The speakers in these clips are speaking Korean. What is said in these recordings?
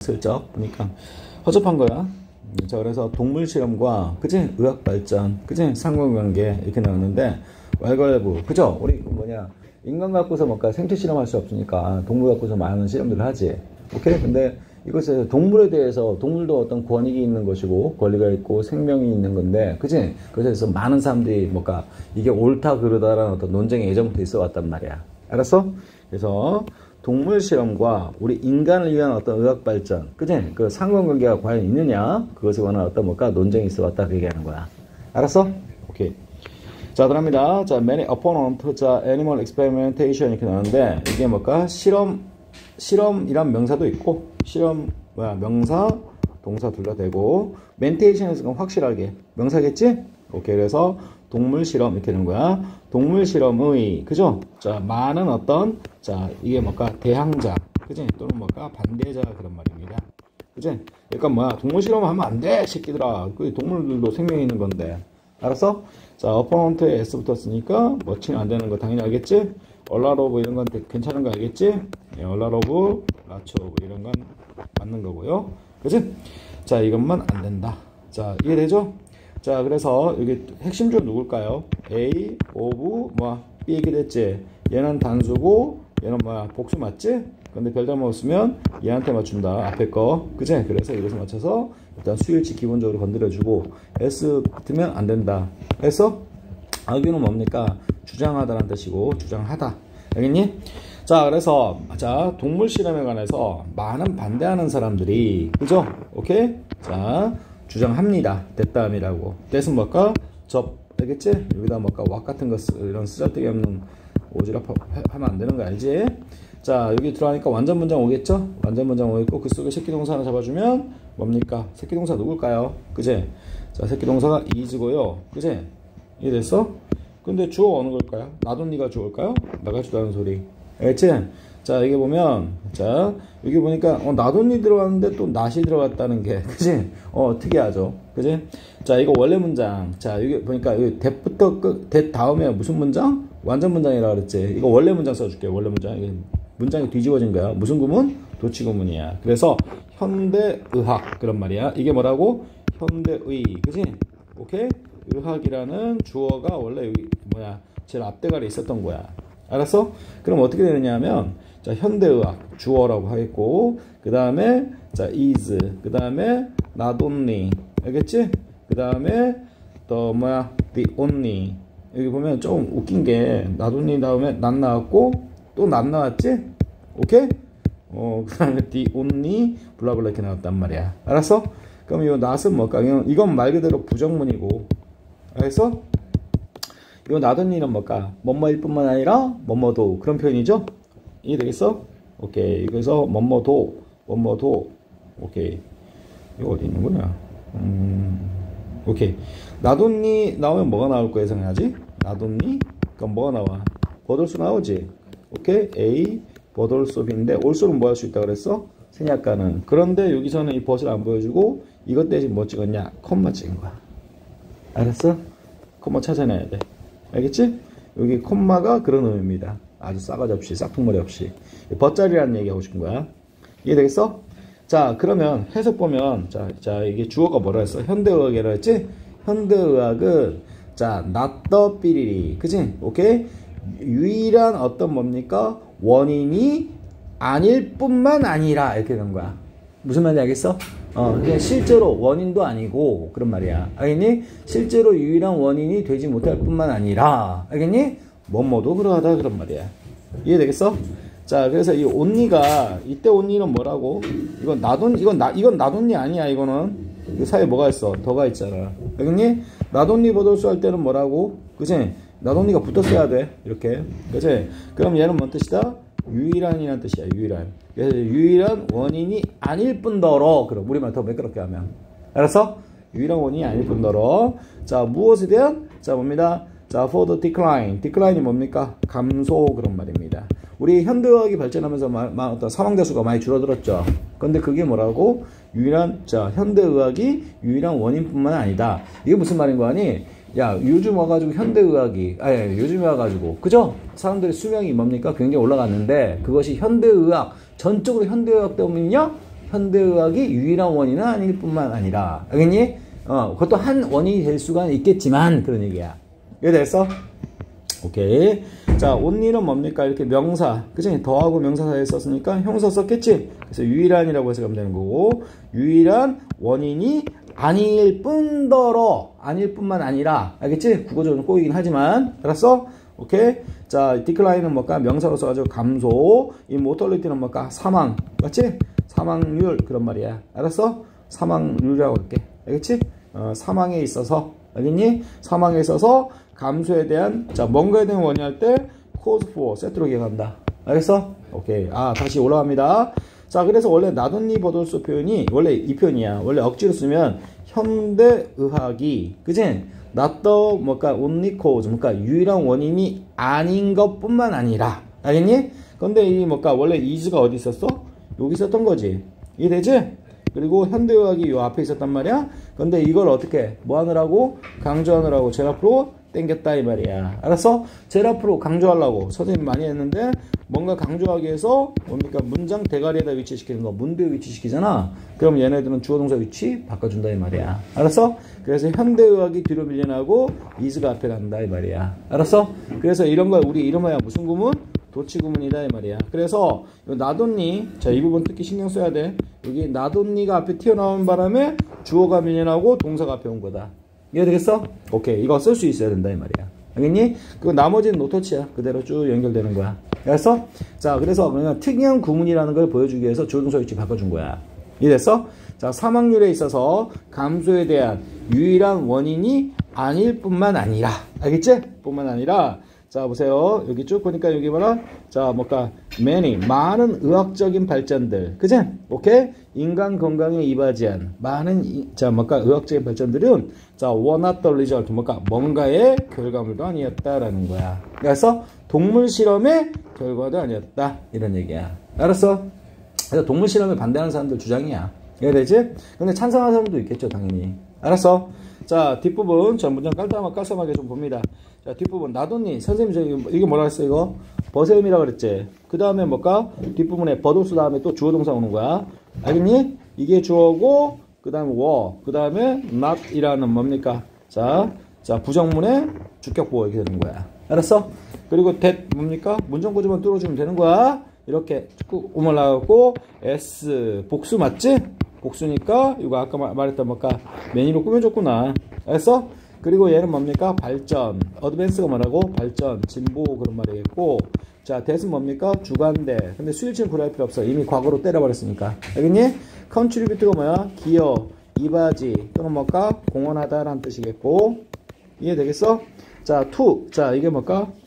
슬쩍 보니까 허접한 거야. 자, 그래서 동물 실험과, 그치? 의학 발전, 그치? 상관관계, 이렇게 나오는데, 왈가왈부, 그죠? 우리, 인간 갖고서 뭔가 생체 실험할 수 없으니까, 동물 갖고서 많은 실험들을 하지. 오케이? 근데 이것에 동물에 대해서, 동물도 어떤 권익이 있는 것이고, 권리가 있고, 생명이 있는 건데, 그치? 그래서 많은 사람들이 이게 옳다, 그르다라는 어떤 논쟁이 예전부터 있어 왔단 말이야. 알았어? 그래서, 동물 실험과 우리 인간을 위한 어떤 의학 발전, 그치? 그 상관관계가 과연 있느냐? 그것에 관한 어떤 논쟁이 있어 왔다, 그 얘기하는 거야. 알았어? 오케이. 자, 들어갑니다. 자, many opponent, 자, animal experimentation 이렇게 나오는데, 이게 실험이란 명사도 있고, 명사, 동사 둘 다 되고, 멘테이션에서 확실하게 명사겠지? 오케이. 그래서 동물 실험 이렇게 되는 거야. 동물 실험의, 그죠? 자, 많은 자, 이게 대항자, 그지? 또는 반대자 그런 말입니다. 그지? 그러니까 동물 실험 하면 안 돼, 새끼들아. 그 동물들도 생명이 있는 건데. 알았어? 자, 어퍼넌트에 S 붙었으니까 치면 안 되는 거 당연히 알겠지? 얼라로브 이런 건 괜찮은 거 알겠지? 예, 얼라로브, 라초브 이런 건 맞는 거고요. 그지? 자, 이것만 안 된다. 자, 이해되죠? 자, 그래서 여기 핵심줄 누굴까요? A, of, B 이렇게 됐지? 얘는 단수고, 얘는 복수 맞지? 근데 별점 없으면 얘한테 맞춘다. 앞에 거. 그치? 그래서 이것을 맞춰서 일단 수일치 기본적으로 건드려주고, S 붙으면 안 된다. 그래서, argu는 뭡니까? 주장하다라는 뜻이고, 주장하다. 알겠니? 자, 그래서, 자, 동물 실험에 관해서 많은 반대하는 사람들이, 그죠? 오케이? 자, 주장합니다. 됐다음이라고. 됐은 뭘까? 알겠지? 여기다 왁 같은 거 이런 쓰잘데기 없는 오지랖 하면 안 되는 거 알지? 자, 여기 들어가니까 완전 문장 오겠죠? 완전 문장 오겠고, 그 속에 새끼 동사 하나 잡아주면 뭡니까? 새끼 동사 누굴까요? 그제? 자, 새끼 동사가 is고요. 그제? 이해됐어? 근데 주어 어느 걸까요? 나도 니가 주어일까요? 나가 주다는 소리. 알겠지? 자, 이게 보면, 자, 여기 보니까, 나도 니 들어갔는데 또 낫이 들어갔다는 게, 그지? 특이하죠? 그지? 자, 이거 원래 문장. 자, 여기 보니까, 여기 that부터 that 다음에 무슨 문장? 완전 문장이라 그랬지? 이거 원래 문장 써줄게요. 원래 문장. 이게 문장이 뒤집어진 거야. 무슨 구문? 도치 구문이야. 그래서, 현대의학. 그런 말이야. 이게 뭐라고? 현대의. 그지? 오케이? 의학이라는 주어가 원래 여기, 제일 앞대가리 있었던 거야. 알았어? 그럼 어떻게 되느냐 하면, 자, 현대의학 주어라고 하겠고, 그 다음에, 자, is, 그 다음에, not only, 알겠지? 그 다음에, 또 the only. 여기 보면 좀 웃긴 게, not only 다음에 not 나왔고, 또 not 나왔지? 오케이? 그 다음에 the only, 블라블라 이렇게 나왔단 말이야. 알았어? 그럼 이 not은 뭘까? 이건 말 그대로 부정문이고, 알겠어? 이거 나돈니는 뭘까? 뭐뭐일 뿐만 아니라 뭐뭐도 그런 표현이죠? 이해되겠어? 오케이. 그래서 뭐뭐도 오케이. 이거 어디 있는 거냐? 오케이. 나돈니 나오면 뭐가 나올 거 예상해야지? 나돈니? 그럼 뭐가 나와? 버돌수 나오지? 오케이. A 버돌수인데 올수는 뭐 할 수 있다 그랬어? 생략가는. 그런데 여기서는 이 벗을 안 보여주고 이것 대신 뭐 찍었냐? 콤마 찍은 거야. 알았어? 콤마 찾아내야 돼. 알겠지? 여기 콤마가 그런 의미입니다. 아주 싸가지 없이, 싹퉁머리 없이. 벗자리라는 얘기 하고 싶은 거야. 이해되겠어? 자, 그러면 해석 보면, 자, 이게 주어가 뭐라 했어? 현대의학이라 했지? 현대의학은, 자, 낫더 삐리리. 그치? 오케이? 유일한 어떤 뭡니까? 원인이 아닐 뿐만 아니라. 이렇게 된 거야. 무슨 말인지 알겠어? 그냥 실제로 원인도 아니고 그런 말이야. 알겠니? 실제로 유일한 원인이 되지 못할 뿐만 아니라, 알겠니? 뭐뭐도 그러하다 그런 말이야. 이해되겠어? 자, 그래서 이 온니가 이때 온니는 뭐라고? 이건 나돈니 아니야. 이거는 이 사이에 뭐가 있어? 더가 있잖아. 알겠니? 나돈니 버돌수 할 때는 뭐라고? 그치? 나돈니가 붙었어야 돼. 이렇게. 그치? 그럼 얘는 뭔 뜻이다? 유일한이라는 뜻이야. 유일한. 그래서 유일한 원인이 아닐 뿐더러. 그럼 우리말 더 매끄럽게 하면. 알았어? 유일한 원인이 아닐 뿐더러. 자, 무엇에 대한? 자, 뭡니다. 자, for the decline. decline이 뭡니까? 감소 그런 말입니다. 우리 현대의학이 발전하면서 어떤 사망자 수가 많이 줄어들었죠. 근데 그게 뭐라고? 자, 현대의학이 유일한 원인뿐만 아니다. 이게 무슨 말인 거 아니? 야, 요즘 와가지고 현대의학이, 요즘에 와가지고, 그죠? 사람들의 수명이 뭡니까? 굉장히 올라갔는데, 그것이 현대의학, 전적으로 현대의학 때문이냐? 현대의학이 유일한 원인은 아닐 뿐만 아니라, 알겠니? 그것도 한 원인이 될 수가 있겠지만, 그런 얘기야. 이해됐어? 오케이. 자, only는 뭡니까? 이렇게 명사, 그치? 더하고 명사 사이에 썼으니까 형사 썼겠지? 그래서 유일한이라고 해석하면 되는 거고, 유일한 원인이 아닐 뿐만 아니라, 알겠지? 국어적으로 꼬이긴 하지만, 알았어? 오케이. 자, decline은 뭘까? 명사로 써가지고 감소. 이 mortality는 뭘까? 사망. 맞지? 사망률. 그런 말이야. 알았어? 사망률이라고 할게. 알겠지? 사망에 있어서. 알겠니? 사망에 있어서 감소에 대한, 자, 뭔가에 대한 원인 할 때, cause for, 세트로 기억한다. 알겠어? 오케이. 다시 올라갑니다. 자, 그래서 원래 나돈니 버돌소 표현이, 원래 이 표현이야. 원래 억지로 쓰면, 현대의학이, 그치? not the, only cause, 유일한 원인이 아닌 것 뿐만 아니라. 알겠니? 근데 이, 원래 is가 어디 있었어? 여기 있었던 거지. 이해되지? 그리고 현대의학이 요 앞에 있었단 말이야. 근데 이걸 어떻게, 뭐 하느라고? 강조하느라고 제일 앞으로 땡겼다, 이 말이야. 알았어? 제일 앞으로 강조하려고 선생님 많이 했는데, 뭔가 강조하기 위해서 뭡니까? 문장 대가리에다 위치시키는 거, 문대에 위치시키잖아. 그럼 얘네들은 주어 동사 위치 바꿔준다, 이 말이야. 알았어? 그래서 현대의학이 뒤로 밀려나고 is가 앞에 간다, 이 말이야. 알았어? 그래서 이런 걸 우리 이름하여 무슨 구문? 도치 구문이다, 이 말이야. 그래서 나돈니, 자, 이 부분 특히 신경 써야 돼. 여기 나돈니가 앞에 튀어나온 바람에 주어가 밀려나고 동사가 앞에 온 거다. 이해되겠어? 오케이. 이거 쓸 수 있어야 된다, 이 말이야. 알겠니? 그 나머지는 노터치야. 그대로 쭉 연결되는 거야. 알았어? 자, 그래서 그냥 특이한 구문이라는 걸 보여주기 위해서 주어동사 위치 바꿔준 거야. 이해됐어? 자, 사망률에 있어서 감소에 대한 유일한 원인이 아닐 뿐만 아니라, 알겠지? 뿐만 아니라, 자, 보세요. 여기 쭉 보니까 여기 뭐라? 자, 많은 의학적인 발전들. 그치? 오케이? 인간 건강에 이바지한 많은, 의학적인 발전들은, 자, were not the result. 뭔가의 결과물도 아니었다라는 거야. 그래서 동물 실험의 결과도 아니었다. 이런 얘기야. 알았어? 그래서 동물 실험에 반대하는 사람들 주장이야. 이해되지? 근데 찬성하는 사람도 있겠죠, 당연히. 알았어? 자, 뒷부분, 자, 문장 깔끔하게 좀 봅니다. 자, 뒷부분, 나돈니, 선생님, 이게 뭐라 했어, 이거? 버세음이라 그랬지? 그 다음에 뒷부분에 버도스 다음에 또 주어 동사 오는 거야. 알겠니? 이게 주어고, 그 다음에 그 다음에 not이라는 뭡니까? 자, 부정문에 주격보호 이렇게 되는 거야. 알았어? 그리고 that 뭡니까? 문정구조만 뚫어주면 되는 거야. 이렇게 쭉 올라가고, s, 복수 맞지? 복수니까 이거 아까 말했던 매니로 꾸며줬구나. 알았어? 그리고 얘는 뭡니까? 발전. 어드밴스가 뭐라고? 발전, 진보 그런 말이겠고. 자, that은 뭡니까? 주관대. 근데 수일치는 구할 필요 없어. 이미 과거로 때려버렸으니까. 알겠니? contribute가 뭐야? 기여, 이바지 또는 공헌하다라는 뜻이겠고. 이해되겠어? 자, to. 자, 이게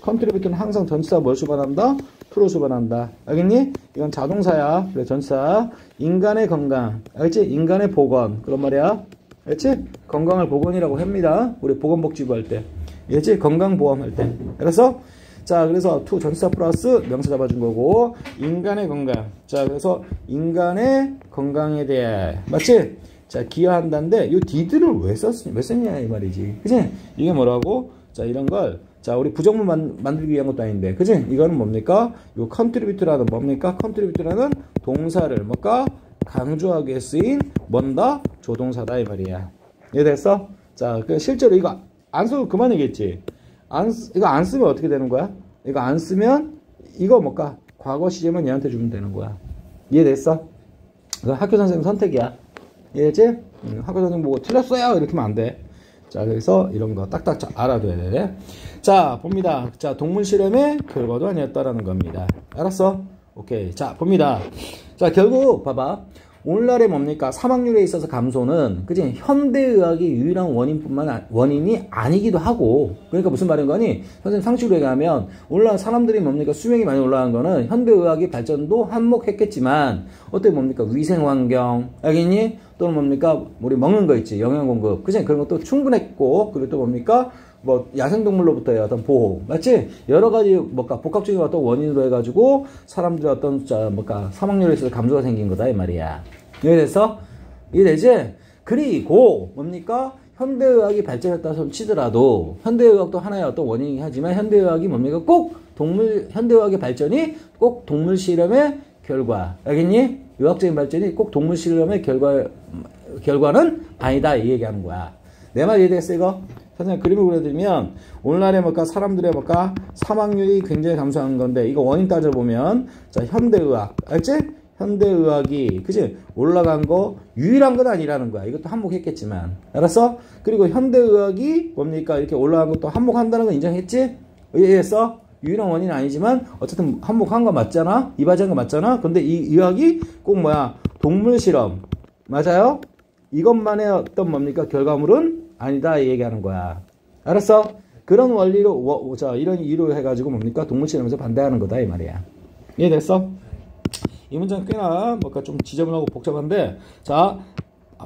contribute는 항상 전치사 뭘 수반한다? to로 수반한다. 알겠니? 이건 자동사야. 그래, 전치사. 인간의 건강. 알겠지? 인간의 보건. 그런 말이야. 알겠지? 건강을 보건이라고 합니다. 우리 보건복지부 할 때. 알겠지? 건강보험 할 때. 알았어? 자, 그래서 to 전치사 플러스 명사 잡아준 거고, 인간의 건강. 자, 그래서 인간의 건강에 대해. 맞지? 자, 기여한다는데, 이 did를 왜 썼냐, 이 말이지. 그치? 이게 뭐라고? 자, 이런 걸, 자, 우리 부정문 만들기 위한 것도 아닌데, 그치? 이거는 뭡니까? 요 contribute라는 뭡니까? contribute라는 동사를 강조하기 위해 쓰인 조동사다, 이 말이야. 이해됐어? 자, 실제로 이거 안 써도 그만이겠지? 이거 안 쓰면 어떻게 되는 거야? 이거 안 쓰면, 이거 과거 시제만 얘한테 주면 되는 거야. 이해됐어? 이거 학교 선생님 선택이야. 이해됐지? 학교 선생님 보고 틀렸어요! 이렇게 하면 안 돼. 자, 그래서 이런 거 딱딱 알아둬야 돼. 자, 봅니다. 자, 동물 실험의 결과도 아니었다라는 겁니다. 알았어? 오케이. 자, 봅니다. 자, 결국 봐봐. 오늘날의 뭡니까? 사망률에 있어서 감소는, 그치? 현대의학이 유일한 원인이 아니기도 하고, 그러니까 무슨 말인 거니? 선생님 상식으로 얘기하면, 오늘날 사람들이 뭡니까? 수명이 많이 올라간 거는 현대의학의 발전도 한몫했겠지만, 어때 뭡니까? 위생환경, 알겠니? 또는 뭡니까? 우리 먹는 거 있지. 영양공급. 그치? 그런 것도 충분했고, 그리고 또 뭡니까? 야생동물로부터의 어떤 보호. 맞지? 여러 가지, 복합적인 어떤 원인으로 해가지고, 사람들의 어떤, 사망률에 있어서 감소가 생긴 거다, 이 말이야. 이해됐어? 이해되지? 그리고, 뭡니까? 현대의학이 발전했다 손 치더라도, 현대의학도 하나의 어떤 원인이긴 하지만, 현대의학이 현대의학의 발전이 꼭 동물 실험의 결과. 알겠니? 의학적인 발전이 꼭 동물 실험의 결과는 아니다. 이 얘기하는 거야. 내 말 이해되겠어, 이거? 선생님 그림을 그려드리면, 오늘날에 뭘까? 사람들의 뭘까? 사망률이 굉장히 감소하는 건데, 이거 원인 따져보면, 자, 현대의학. 알지? 현대의학이, 그치? 올라간 거, 유일한 건 아니라는 거야. 이것도 한몫했겠지만. 알았어? 그리고 현대의학이 뭡니까? 이렇게 올라간 것도 한몫한다는 거 인정했지? 이해했어? 유일한 원인은 아니지만, 어쨌든 한몫한 거 맞잖아? 이바지한 거 맞잖아? 근데 이 의학이 꼭 뭐야? 동물 실험. 맞아요? 이것만의 어떤 뭡니까? 결과물은 아니다. 이 얘기하는 거야. 알았어? 그런 원리로, 자, 이런 이유로 해가지고 뭡니까? 동물 실험에서 반대하는 거다. 이 말이야. 이해됐어? 이 문장 꽤나 뭔가 좀 지저분하고 복잡한데, 자,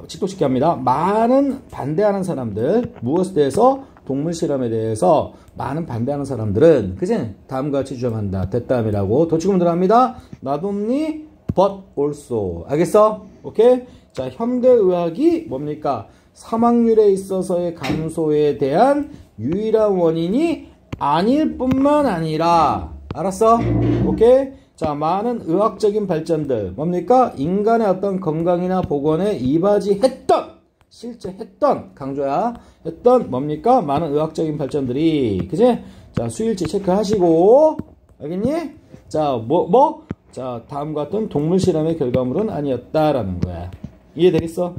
직독쉽게 합니다. 많은 반대하는 사람들, 무엇에 대해서? 동물 실험에 대해서 많은 반대하는 사람들은, 그치? 다음과 같이 주장한다. 됐다음이라고. 도치금 들어갑니다. not only, but also. 알겠어? 오케이? 자, 현대의학이 뭡니까? 사망률에 있어서의 감소에 대한 유일한 원인이 아닐 뿐만 아니라, 알았어? 오케이? 자, 많은 의학적인 발전들, 뭡니까? 인간의 어떤 건강이나 보건에 이바지했던, 실제 했던, 강조야, 했던, 뭡니까? 많은 의학적인 발전들이, 그지? 자, 수일치 체크하시고, 알겠니? 자, 자, 다음과 같은 동물 실험의 결과물은 아니었다라는 거야. 이해되겠어?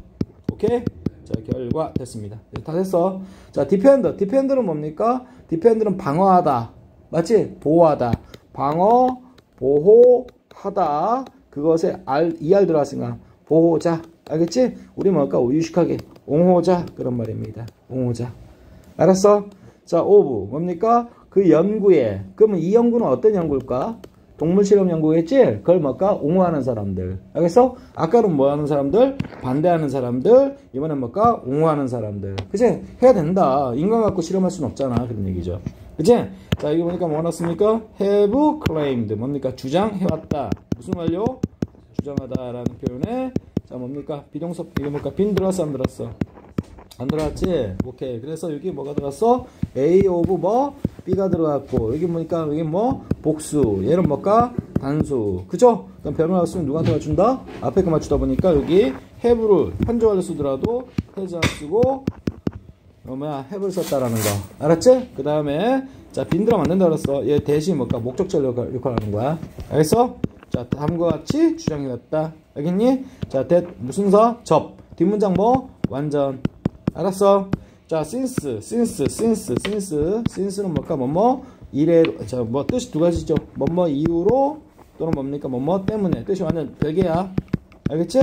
오케이? 자, 결과 됐습니다. 다 됐어. 자, 디펜더는 뭡니까? 디펜더는 방어하다. 맞지? 보호하다. 방어, 보호하다. 그것에 ER 들어갔으니까 보호자. 알겠지? 우리 뭘까? 유식하게 옹호자. 그런 말입니다. 옹호자. 알았어? 자, 오브. 뭡니까? 그 연구에. 그러면 이 연구는 어떤 연구일까? 동물 실험 연구겠지? 그걸 뭘까? 옹호하는 사람들. 알겠어? 아까는 뭐 하는 사람들? 반대하는 사람들. 이번엔 뭘까? 옹호하는 사람들. 그치? 해야 된다. 인간 갖고 실험할 수는 없잖아. 그런 얘기죠. 그치? 자, 여기 보니까 뭐 나왔습니까? have claimed. 뭡니까? 주장해왔다. 무슨 완료? 주장하다라는 표현에, 자, 뭡니까? 비동사, 이게 뭘까? 빈 들어왔어? 안 들어왔어? 안 들어왔지? 오케이. 그래서 여기 뭐가 들어갔어? A of 뭐? B가 들어갔고, 여기 보니까 여기 뭐? 복수. 얘는 뭘까? 단수. 그죠? 그럼 변호사 쓰면 누구한테 맞춘다? 앞에 거 맞추다 보니까 여기 have를 현재 완료 쓰더라도 has 안 쓰고, have를 썼다라는 거. 알았지? 그 다음에, 자, 빈 들어가면 안 된다 그랬어. 얘 대신 뭘까? 목적절 역할하는 거야. 알겠어? 자, 다음과 같이 주장해놨다. 알겠니? 자, 무슨 접. 뒷문장 뭐? 완전. 알았어? 자, since는 뭘까? 이래, 자, 뜻이 두 가지죠. 이유로, 또는 뭡니까? 때문에. 뜻이 완전 별개야. 알겠지?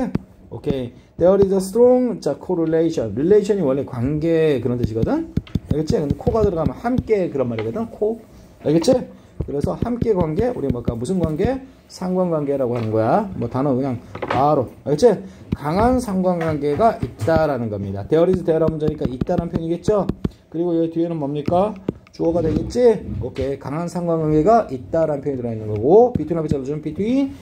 오케이. There is a strong, 자, correlation. relation이 원래 관계 그런 뜻이거든? 알겠지? 근데 코가 들어가면 함께 그런 말이거든? 코. 알겠지? 그래서 함께 관계, 우리 뭘까? 무슨 관계? 상관관계라고 하는 거야. 단어 그냥 바로. 알겠지? 강한 상관관계가 있다라는 겁니다. There is there라는 문제니까 있다라는 표현이겠죠? 그리고 여기 뒤에는 뭡니까? 주어가 되겠지? 오케이. 강한 상관관계가 있다라는 표현이 들어있는 거고, between 앞에 잡아주면 between,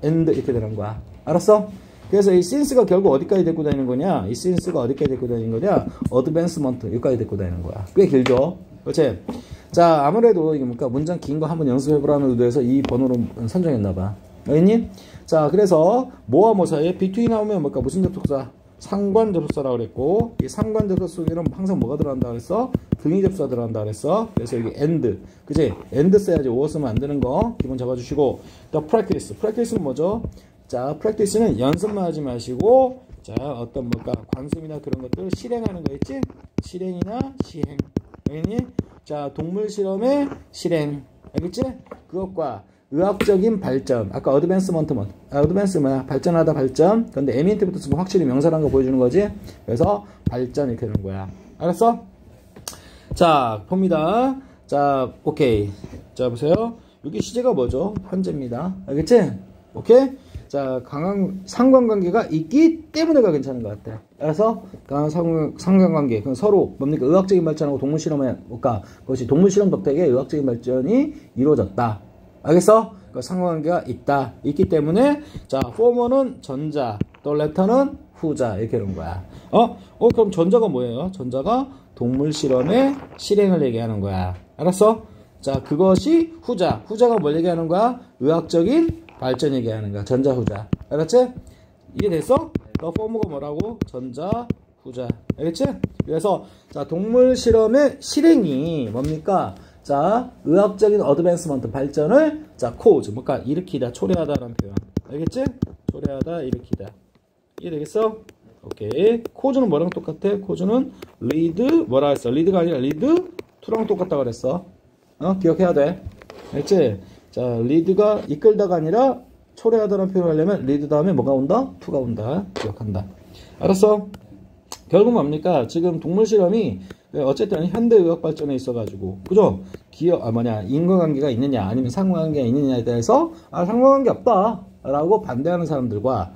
and 이렇게 되는 거야. 알았어? 그래서 이 since가 결국 어디까지 데리고 다니는 거냐? 이 since가 어디까지 데리고 다니는 거냐? advancement, 여기까지 데리고 다니는 거야. 꽤 길죠? 그렇지? 자, 아무래도 이게 문장 긴 거 한번 연습해보라는 의도에서 이 번호로 선정했나봐. 알겠니? 자, 그래서 뭐와 뭐 사이에 between 나오면 무슨 접속사? 상관 접속사라고 그랬고, 이 상관 접속사 속에는 항상 뭐가 들어간다 그랬어? 등위 접속사 들어간다 그랬어. 그래서 여기 and, 그치? and 써야지. o 쓰면 안 되는 거 기본 잡아주시고, 또 practice는 뭐죠? 자, practice는 연습만 하지 마시고, 자, 어떤 관습이나 그런 것들 실행하는 거 있지? 실행이나 시행. 알겠니? 자, 동물 실험의 실행. 알겠지? 그것과 의학적인 발전. 아까 어드밴스먼트 발전하다 발전. 근데 에미엔트부터 쓰면 확실히 명사라는 거 보여주는 거지. 그래서 발전 이렇게 되는 거야. 알았어? 자, 봅니다. 자, 오케이. 자, 보세요. 여기 시제가 뭐죠? 현재입니다. 알겠지? 오케이? 자, 강한 상관관계가 있기 때문에가 괜찮은 것 같아. 그래서 강한 상관관계, 서로 뭡니까? 의학적인 발전하고 동물 실험에, 그것이 동물 실험 덕택에 의학적인 발전이 이루어졌다. 알겠어? 그 상관관계가 있기 때문에, 자, former는 전자, 또 letter는 후자 이렇게 되는 거야. 그럼 전자가 뭐예요? 전자가 동물 실험의 실행을 얘기하는 거야. 알았어? 자, 그것이 후자가 뭘 얘기하는 거야? 의학적인 발전 얘기하는 거야. 전자, 후자. 알았지? 이게 됐어? 더 포무가 뭐라고? 전자, 후자. 알겠지? 그래서 자, 동물 실험의 실행이 뭡니까? 자, 의학적인 어드밴스먼트 발전을 자, 코즈 뭔가 일으키다, 초래하다라는 표현. 알겠지? 초래하다, 일으키다. 이해되겠어? 오케이. 코즈는 뭐랑 똑같아? 코즈는 리드 뭐라 했어? 리드가 아니라 리드 투랑 똑같다 그랬어. 기억해야 돼. 알겠지? 자, 리드가 이끌다가 아니라 초래하다라는 표현을 하려면 리드 다음에 뭐가 온다? 투가 온다. 기억한다. 알았어? 결국 뭡니까? 지금 동물 실험이 어쨌든 현대의학 발전에 있어가지고, 그죠? 인과관계가 있느냐, 아니면 상관관계가 있느냐에 대해서, 상관관계 없다. 라고 반대하는 사람들과,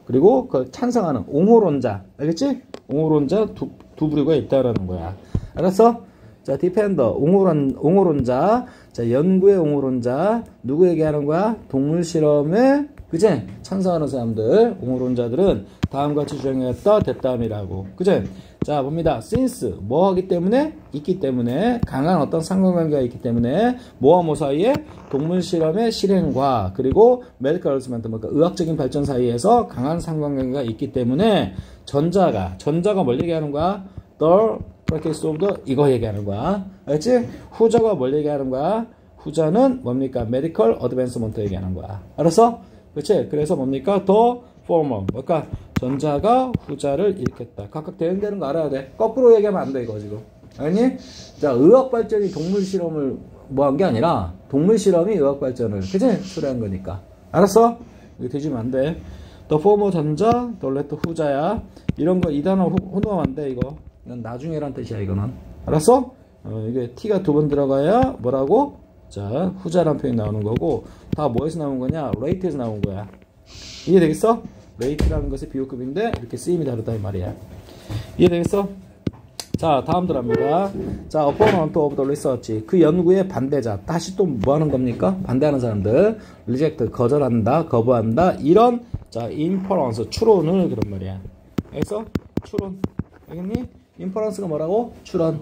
그리고 그걸 찬성하는 옹호론자, 알겠지? 옹호론자 두 부류가 있다라는 거야. 알았어? 자, 디펜더, 옹호론자, 자, 연구의 옹호론자, 누구 얘기하는 거야? 동물 실험에, 그치? 찬성하는 사람들, 옹호론자들은 다음과 같이 주장했다, 됐다음이라고. 그치? 자, 봅니다. since, 뭐 하기 때문에? 있기 때문에, 강한 어떤 상관관계가 있기 때문에, 뭐와 뭐 사이에? 동물 실험의 실행과, 그리고 medical advancement, 뭔가 의학적인 발전 사이에서 강한 상관관계가 있기 때문에, 전자가 뭘 얘기하는 거야? the practice of the, 이거 얘기하는 거야. 알겠지? 후자가 뭘 얘기하는 거야? 후자는 뭡니까? medical advancement 얘기하는 거야. 알았어? 그치? 그래서 뭡니까? the former. 그러니까 전자가 후자를 일으켰다. 각각 대응되는 거 알아야 돼. 거꾸로 얘기하면 안 돼, 이거 지금. 알니? 자, 의학 발전이 동물 실험을 뭐 한 게 아니라 동물 실험이 의학 발전을, 그치? 초래한 거니까. 알았어? 이거 뒤지면 안 돼. the former 전자, the latter 후자야. 이런 거 이 단어 혼동하면 안 돼, 이거. 이건 나중에란 뜻이야, 이거는. 알았어? 이게 t가 두 번 들어가야 뭐라고? 자, 후자란 표현이 나오는 거고, 다 뭐에서 나온 거냐? rate에서 나온 거야. 이해되겠어? rate라는 것이 비호급인데 이렇게 쓰임이 다르다 이 말이야. 이해되겠어? 자, 다음 들어갑니다. 자, opponent of the research, 그 연구의 반대자. 다시 또 뭐 하는 겁니까? 반대하는 사람들. reject, 거절한다, 거부한다. 이런 자, inference, 추론을 그런 말이야. 알겠어? 추론. 알겠니? inference가 뭐라고? 추론.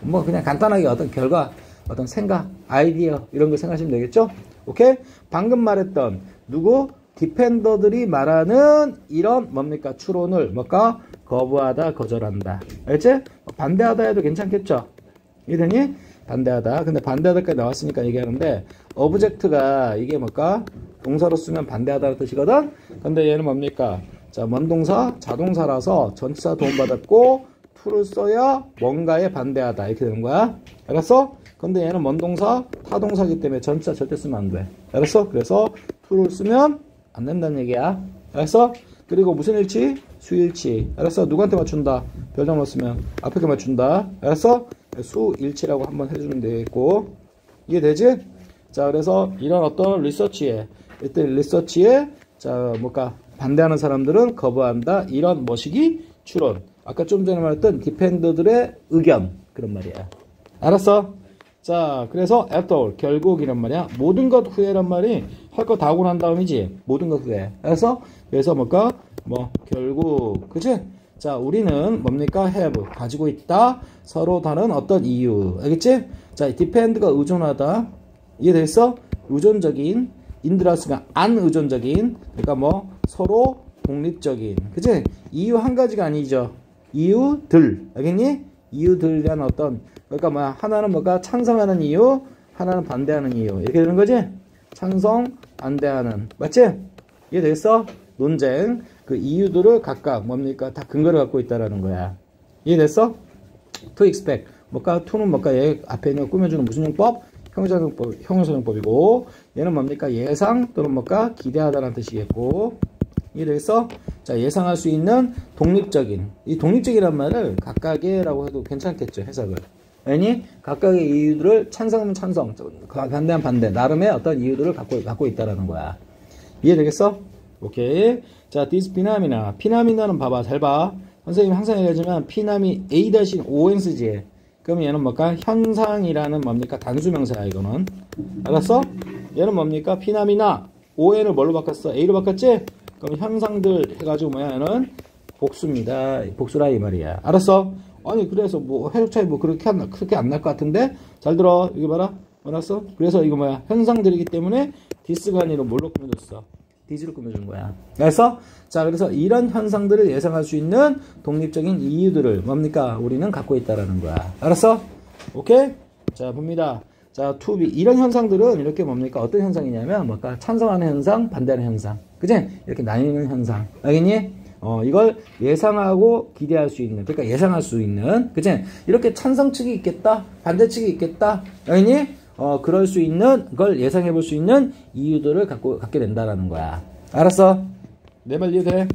뭐 그냥 간단하게 어떤 결과, 어떤 생각, 아이디어 이런 거 생각하시면 되겠죠? 오케이? 방금 말했던 누구? 디펜더들이 말하는 이런 뭡니까? 추론을 뭘까? 거부하다, 거절한다. 알지? 반대하다 해도 괜찮겠죠? 이해되니? 반대하다. 근데 반대하다까지 나왔으니까 얘기하는데 object가 이게 뭘까? 동사로 쓰면 반대하다는 뜻이거든? 근데 얘는 뭡니까? 자, 먼동사, 자동사라서 전치사 도움받았고 to를 써야 뭔가에 반대하다 이렇게 되는 거야. 알았어? 근데 얘는 먼동사, 타동사기 때문에 전치사 절대 쓰면 안 돼. 알았어? 그래서 to를 쓰면 안 된다는 얘기야. 알았어? 그리고 무슨 일치? 수일치. 알았어? 누구한테 맞춘다? 별점 넣었으면 앞에 게 맞춘다. 알았어? 수일치라고 한번 해주면 되겠고. 이해되지? 자, 그래서 이런 어떤 리서치에, 일단 리서치에, 자, 뭘까? 반대하는 사람들은 거부한다. 이런 뭐시기? 추론. 아까 좀 전에 말했던 디펜더들의 의견. 그런 말이야. 알았어? 자, 그래서 after, 결국 이란 말이야. 모든 것 후에란 말이 할 거 다 하고 난 다음이지. 모든 것 후에. 알았어? 그래서 뭘까? 뭐, 결국. 그치? 자, 우리는 뭡니까? have. 가지고 있다. 서로 다른 어떤 이유. 알겠지? 자, depend가 의존하다. 이해됐어? 의존적인. 인드라스가 안 의존적인. 그러니까 뭐, 서로 독립적인. 그치? 이유 한 가지가 아니죠. 이유들. 알겠니? 이유들이란 어떤, 그러니까 뭐야, 하나는 뭐가 찬성하는 이유, 하나는 반대하는 이유. 이렇게 되는 거지? 찬성, 반대하는. 맞지? 이해되겠어? 논쟁. 그 이유들을 각각 뭡니까? 다 근거를 갖고 있다라는 거야. 이해됐어? to expect. 뭐가, to는 뭐가 얘 앞에 있는 거 꾸며주는 무슨 용법? 형용사용법이고, 얘는 뭡니까? 예상 또는 뭐가? 기대하다라는 뜻이겠고. 이해되겠어? 자, 예상할 수 있는 독립적인. 이 독립적이란 말을 각각의라고 해도 괜찮겠죠, 해석을. 아니, 각각의 이유들을 찬성하면 찬성, 반대하면 반대. 나름의 어떤 이유들을 갖고 있다라는 거야. 이해되겠어? 오케이. 자, this phenomena. 피나미나는 봐봐, 잘 봐. 선생님이 항상 얘기하지만, 피나미 A-5N 쓰지. 그럼 얘는 뭘까? 현상이라는 뭡니까? 단수명사야, 이거는. 알았어? 얘는 뭡니까? 피나미나. ON을 뭘로 바꿨어? A로 바꿨지? 그럼 현상들 해가지고 뭐야? 얘는 복수입니다. 복수라 이 말이야. 알았어? 아니, 그래서 뭐 해석 차이 뭐 그렇게 안 날 것 같은데? 잘 들어. 이거 봐라. 알았어? 그래서 이거 뭐야? 현상들이기 때문에 this가 아니라 뭘로 꾸며줬어? this로 꾸며준 거야. 그래서 이런 현상들을 예상할 수 있는 독립적인 이유들을 뭡니까? 우리는 갖고 있다라는 거야. 알았어? 오케이? 자, 봅니다. 자, to be. 이런 현상들은 이렇게 뭡니까? 어떤 현상이냐면, 뭘까? 찬성하는 현상, 반대하는 현상. 그치? 이렇게 나뉘는 현상. 알겠니? 이걸 예상하고 기대할 수 있는, 그러니까 예상할 수 있는, 그치? 이렇게 찬성 측이 있겠다, 반대 측이 있겠다. 알겠니? 그럴 수 있는, 그걸 예상해 볼 수 있는 이유들을 갖게 된다라는 거야. 알았어? 내 말 이해돼?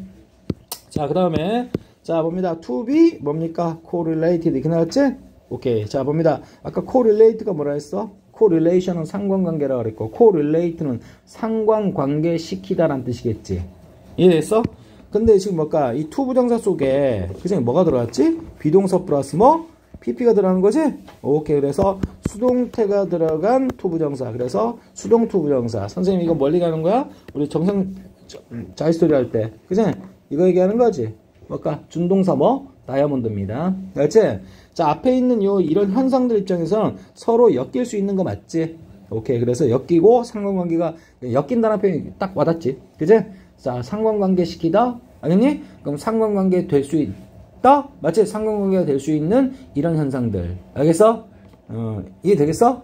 자, 그 다음에, 자, 봅니다. to be, 뭡니까? correlated. 이렇게 나왔지? 오케이. 자, 봅니다. 아까 correlated가 뭐라 했어? correlation은 상관관계라고 그랬고, correlate는 상관관계 시키다라는 뜻이겠지. 이해됐어? 근데 지금 뭘까? 이 to 부정사 속에, 그중에 뭐가 들어갔지? 비동사 플러스 뭐? pp가 들어간 거지? 오케이. 그래서 수동태가 들어간 to 부정사. 그래서 수동 to 부정사. 선생님 이거 멀리 가는 거야? 우리 정상 자이스토리 할 때. 그치? 이거 얘기하는 거지? 뭘까? 준동사 뭐? 다이아몬드입니다. 알지? 자, 앞에 있는 이런 현상들 입장에서는 서로 엮일 수 있는 거 맞지? 오케이. 그래서 엮이고 상관관계가, 엮인다는 표현이 딱 와닿지? 그치? 자, 상관관계 시키다? 아니니? 그럼 상관관계 될 수 있다? 맞지? 상관관계가 될 수 있는 이런 현상들. 알겠어? 이해되겠어?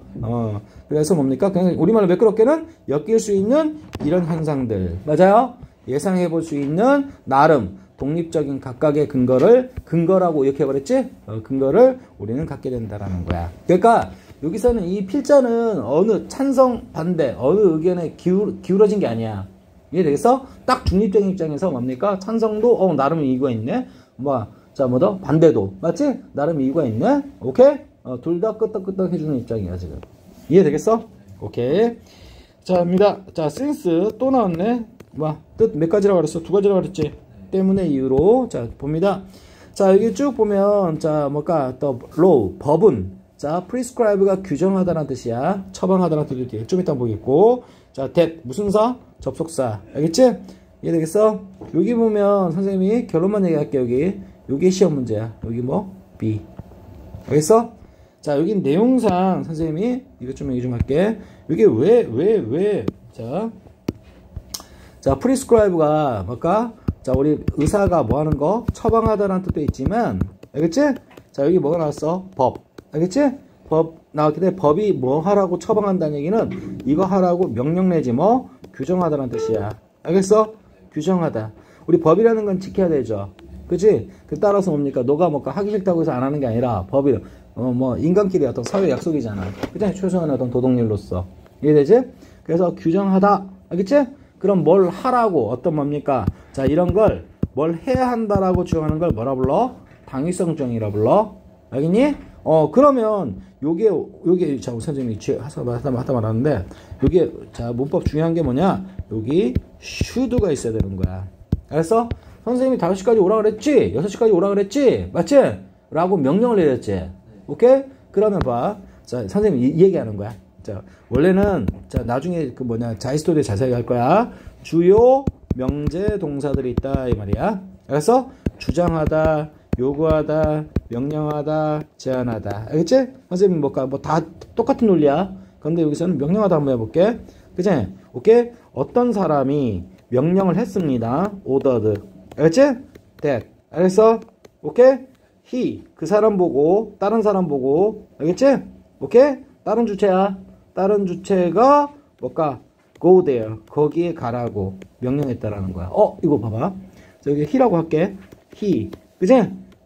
그래서 뭡니까? 그냥 우리말로 매끄럽게는 엮일 수 있는 이런 현상들. 맞아요? 예상해 볼 수 있는 나름 독립적인 각각의 근거라고 이렇게 해버렸지? 근거를 우리는 갖게 된다라는 거야. 그러니까 여기서는 이 필자는 어느 찬성, 반대, 어느 의견에 기울어진 게 아니야. 이해되겠어? 딱 중립적인 입장에서 뭡니까? 찬성도 나름 이유가 있네. 더 반대도 맞지? 나름 이유가 있네. 오케이? 둘 다 끄떡끄떡 해주는 입장이야 지금. 이해되겠어? 오케이. 자, 입니다. 자, since 또 나왔네. 뜻 몇 가지라고 그랬어? 두 가지라고 그랬지? 때문에 이유로. 자, 봅니다. 자, 여기 쭉 보면 자, the law 법은 자, prescribe가 규정하다는 뜻이야. 처방하다는 뜻이 좀 이따 보겠고. 자, that 무슨 사? 접속사. 알겠지? 이해되겠어? 여기 보면 선생님이 결론만 얘기할게. 여기 시험 문제야. 여기 B. 알겠어? 자, 여기 내용상 선생님이 이것 좀 얘기 좀 할게. 이게 왜 자, prescribe가 자, 우리 의사가 뭐 하는 거? 처방하다라는 뜻도 있지만, 알겠지? 자, 여기 뭐가 나왔어? 법. 알겠지? 법 나왔기 때문에 법이 뭐 하라고 처방한다는 얘기는 이거 하라고 명령 내지 규정하다라는 뜻이야. 알겠어? 규정하다. 우리 법이라는 건 지켜야 되죠. 그치? 그 따라서 뭡니까? 너가 하기 싫다고 해서 안 하는 게 아니라 법이, 인간끼리 어떤 사회 약속이잖아. 그치? 최소한 어떤 도덕률로서. 이해되지? 그래서 규정하다. 알겠지? 그럼 뭘 하라고, 뭡니까? 자, 이런 걸, 뭘 해야 한다라고 주장하는 걸 뭐라 불러? 당위성정이라 불러. 알겠니? 그러면, 요게, 자, 선생님이 하다 말하는데, 요게, 자, 문법 중요한 게 뭐냐? 여기, should가 있어야 되는 거야. 알았어? 선생님이 5시까지 오라 그랬지? 6시까지 오라 그랬지? 맞지? 라고 명령을 내렸지? 오케이? 그러면 봐. 자, 선생님이 이 얘기하는 거야. 자, 원래는, 자, 나중에 자이스토리에 자세하게 할 거야. 주요 명제 동사들이 있다, 이 말이야. 알았어? 주장하다, 요구하다, 명령하다, 제안하다. 알겠지? 선생님 다 똑같은 논리야. 근데 여기서는 명령하다 한번 해볼게. 그치? 오케이? 어떤 사람이 명령을 했습니다. ordered. 알겠지? that. 알겠어? 오케이? he. 그 사람 보고, 다른 사람 보고. 알겠지? 오케이? 다른 주체야. 다른 주체가 go there. 거기에 가라고 명령했다라는 거야. 이거 봐봐. 자, 여기 he라고 할게. he. 그치?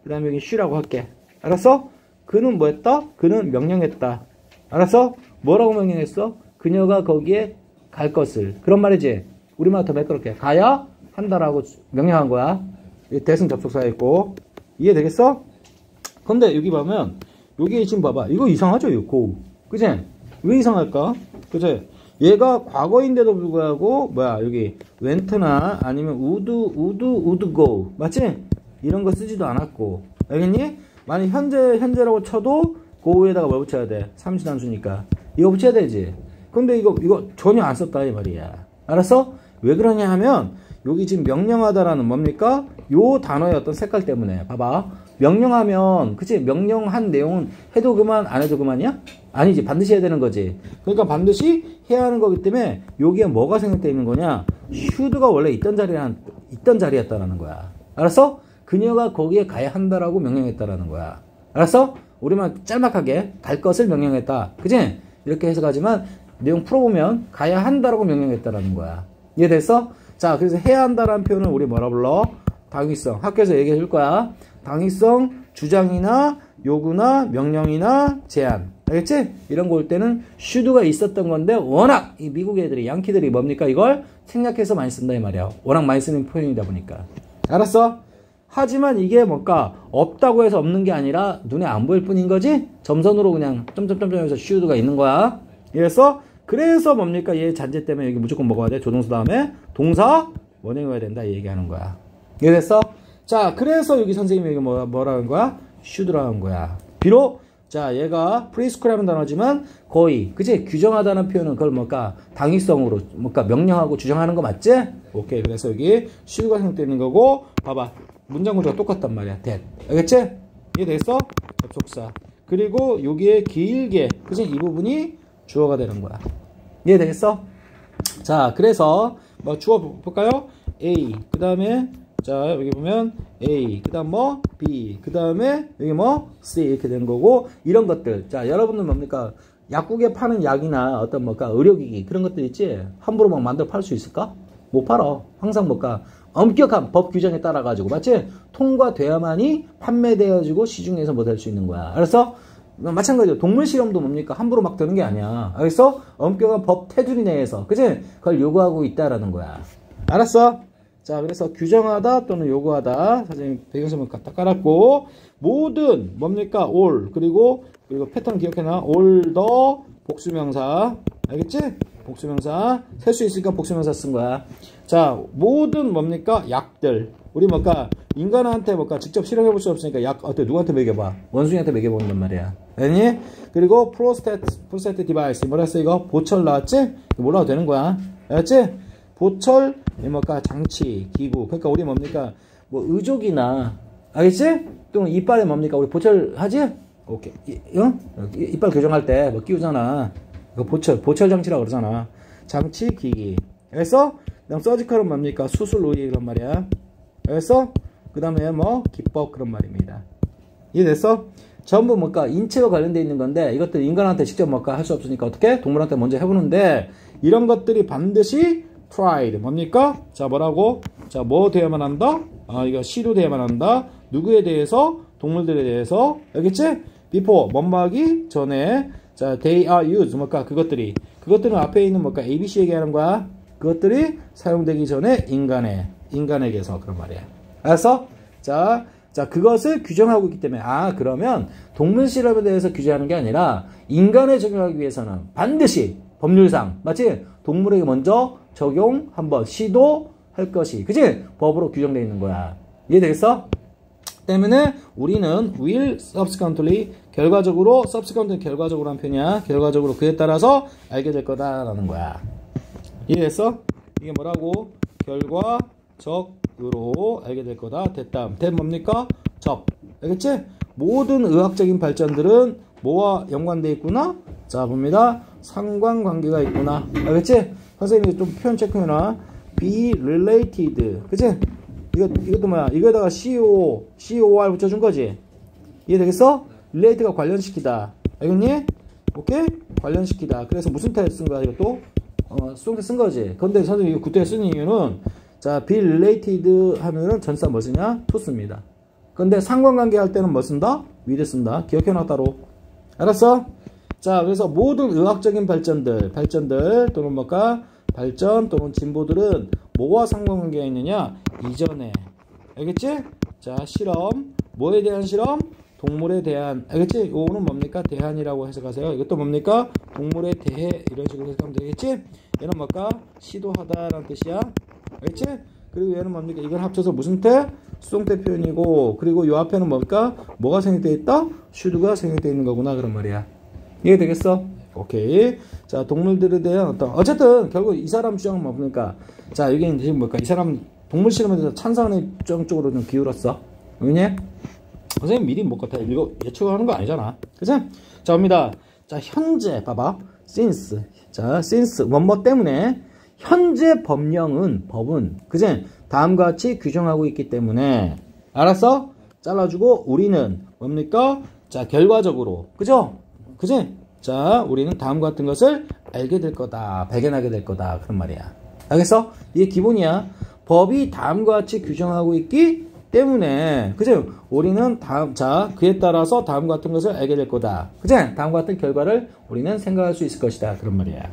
그 다음에 여기 she라고 할게. 알았어? 그는 뭐 했다? 그는 명령했다. 알았어? 뭐라고 명령했어? 그녀가 거기에 갈 것을. 그런 말이지? 우리말 더 매끄럽게. 가야 한다라고 명령한 거야. 대승 접속사 있고. 이해되겠어? 근데 여기 보면, 여기 지금 봐봐. 이거 이상하죠? 이거 go. 그치? 왜 이상할까? 그치? 얘가 과거인데도 불구하고, 여기, went나 아니면 would go. 맞지? 이런 거 쓰지도 않았고. 알겠니? 만약 현재라고 쳐도, go에다가 뭐 붙여야 돼? 삼시단수니까. 이거 붙여야 되지? 근데 이거 전혀 안 썼다, 이 말이야. 알았어? 왜 그러냐 하면, 여기 지금 명령하다라는 뭡니까? 요 단어의 어떤 색깔 때문에. 봐봐. 명령하면, 그치? 명령한 내용은 해도 그만, 안 해도 그만이야? 아니지. 반드시 해야 되는 거지. 그러니까 반드시 해야 하는 거기 때문에 여기에 뭐가 생략되어 있는 거냐? should가 원래 있던 자리였다라는 거야. 알았어? 그녀가 거기에 가야 한다라고 명령했다라는 거야. 알았어? 우리만 짤막하게 갈 것을 명령했다. 그지? 이렇게 해석하지만 내용 풀어보면 가야 한다라고 명령했다라는 거야. 이해됐어? 자, 그래서 해야 한다라는 표현을 우리 뭐라 불러? 당위성. 학교에서 얘기해 줄 거야. 당위성, 주장이나 요구나 명령이나 제안. 알겠지? 이런 거 올 때는 should가 있었던 건데 워낙 이 미국 애들이 양키들이 뭡니까? 이걸 생략해서 많이 쓴다 이 말이야. 워낙 많이 쓰는 표현이다 보니까. 알았어? 하지만 이게 뭔가 없다고 해서 없는 게 아니라 눈에 안 보일 뿐인 거지? 점선으로 그냥 점점점점 해서 should가 있는 거야. 그래서 뭡니까? 얘 잔재 때문에 여기 무조건 먹어야 돼. 조동사 다음에 동사 원형이 와야 된다. 이 얘기하는 거야. 이해됐어? 자, 그래서 여기 선생님이 여기 뭐라는 거야? should라는 거야. 비록 자, 얘가 프리스크라는 단어지만 거의 그치? 규정하다는 표현은 그걸 뭔가 당위성으로 뭔가 명령하고 주장하는 거 맞지? 오케이. 그래서 여기 should가 생략되어 있는 거고 봐봐. 문장 구조가 똑같단 말이야. that. 알겠지? 이해됐어? 접속사. 그리고 여기에 길게 그치? 이 부분이 주어가 되는 거야. 이해되겠어? 자, 그래서 뭐 주어 볼까요? A 그 다음에 자 여기 보면 A 그 다음 뭐 B 그 다음에 여기 뭐 C 이렇게 된 거고 이런 것들. 자, 여러분들 뭡니까? 약국에 파는 약이나 어떤 뭐가 의료기기 그런 것들 있지? 함부로 막 만들어 팔 수 있을까? 못 팔아. 항상 뭐가 엄격한 법 규정에 따라 가지고 맞지? 통과돼야만이 판매되어지고 시중에서 뭐 될 수 있는 거야. 알았어? 마찬가지로 동물 실험도 뭡니까? 함부로 막 되는 게 아니야. 알겠어? 엄격한 법 테두리 내에서 그치? 그걸 요구하고 있다라는 거야. 알았어? 자, 그래서 규정하다 또는 요구하다. 선생님 배경설명 갖다 깔았고 모든 뭡니까? all 그리고 패턴 기억해놔. all 더 복수명사. 알겠지? 복수명사. 셀 수 있으니까 복수명사 쓴 거야. 자, 모든 뭡니까? 약들. 우리 뭔가 인간한테 뭔가 직접 실험해 볼 수 없으니까 약 어때? 누구한테 먹여봐? 원숭이한테 먹여본단 말이야. 아니? 그리고 프로스테트 디바이스 뭐라 했어 이거? 보철 나왔지? 몰라도 되는 거야. 알았지? 보철 뭔가 장치 기구. 그러니까 우리 뭡니까? 뭐 의족이나 알겠지? 또 이빨에 뭡니까? 우리 보철 하지? 오케이. 이빨 교정할 때 뭐 끼우잖아. 이거 보철 장치라고 그러잖아. 장치 기기. 알겠어? 그다음 서지컬은 뭡니까? 수술 의료 이런 말이야. 알겠어? 그 다음에 뭐 기법 그런 말입니다. 이해됐어? 전부 뭔가 인체와 관련되어 있는 건데 이것들 인간한테 직접 뭔가 할 수 없으니까 어떻게? 동물한테 먼저 해보는데 이런 것들이 반드시 tried 뭡니까? 자, 뭐라고? 자, 뭐 돼야만 한다? 아, 이거 시로 돼야만 한다. 누구에 대해서? 동물들에 대해서. 알겠지? before 뭐하기 전에. 자, they are used 뭔가 그것들은 앞에 있는 뭔가 ABC 얘기하는 거야. 그것들이 사용되기 전에 인간에게서 그런 말이야. 알았어? 자, 그것을 규정하고 있기 때문에 그러면 동물 실험에 대해서 규제하는 게 아니라 인간에 적용하기 위해서는 반드시 법률상 맞지? 동물에게 먼저 적용 한번 시도할 것이 그치? 법으로 규정되어 있는 거야. 이해되겠어? 때문에 우리는 will subsequently 결과적으로 한 표현이야. 결과적으로 그에 따라서 알게 될 거다라는 거야. 이해됐어? 이게 뭐라고? 결과적으로 알게 될 거다. 됐다. 된 뭡니까? 접. 알겠지? 모든 의학적인 발전들은 뭐와 연관되어 있구나? 자, 봅니다. 상관관계가 있구나. 알겠지? 선생님이 좀 표현 체크해놔. be related. 그치? 이것도 뭐야? 이거에다가 COR 붙여준 거지? 이해되겠어? related가 관련시키다. 알겠니? 오케이? 관련시키다. 그래서 무슨 태에 쓴 거야, 이것도? 수동태 쓴 거지. 근데 선생님이 이거 구태에 쓰는 이유는 자, be related 하면은 전사 뭐 쓰냐? to 씁니다. 근데 상관관계 할 때는 뭐 쓴다? with 쓴다. 기억해놔 따로. 알았어? 자, 그래서 모든 의학적인 발전들 또는 뭐가 발전 또는 진보들은 뭐와 상관관계가 있느냐? 이전에. 알겠지? 자, 실험. 뭐에 대한 실험? 동물에 대한. 알겠지? 이거는 뭡니까? 대한이라고 해석하세요. 이것도 뭡니까? 동물에 대해 이런 식으로 해석하면 되겠지? 얘는 뭘까? 시도하다라는 뜻이야. 알겠지? 그리고 얘는 뭡니까? 이걸 합쳐서 무슨 태? 수동태 표현이고 그리고 요 앞에는 뭡니까? 뭐가 생략되어 있다? should가 생략되어 있는 거구나 그런 말이야. 이해되겠어? 오케이. 자, 동물들에 대한 어쨌든 결국 이 사람 주장은 뭡니까? 자, 여기는 지금 뭘까? 이 사람 동물 실험에 대해서 찬성하는 입장 쪽으로 좀 기울었어. 왜냐? 선생님 미리 뭐 다 예측하는 거 아니잖아. 그치? 자, 봅니다. 자, 현재 봐봐. since. 자, since 뭐뭐 때문에 현재 법은 그제 다음과 같이 규정하고 있기 때문에 알았어? 잘라주고 우리는 뭡니까? 자, 결과적으로 그죠? 그지? 자, 우리는 다음과 같은 것을 알게 될 거다. 발견하게 될 거다. 그런 말이야. 알겠어? 이게 기본이야. 법이 다음과 같이 규정하고 있기 때문에 그죠? 우리는 그에 따라서 다음과 같은 것을 알게 될 거다. 그죠? 다음과 같은 결과를 우리는 생각할 수 있을 것이다. 그런 말이야.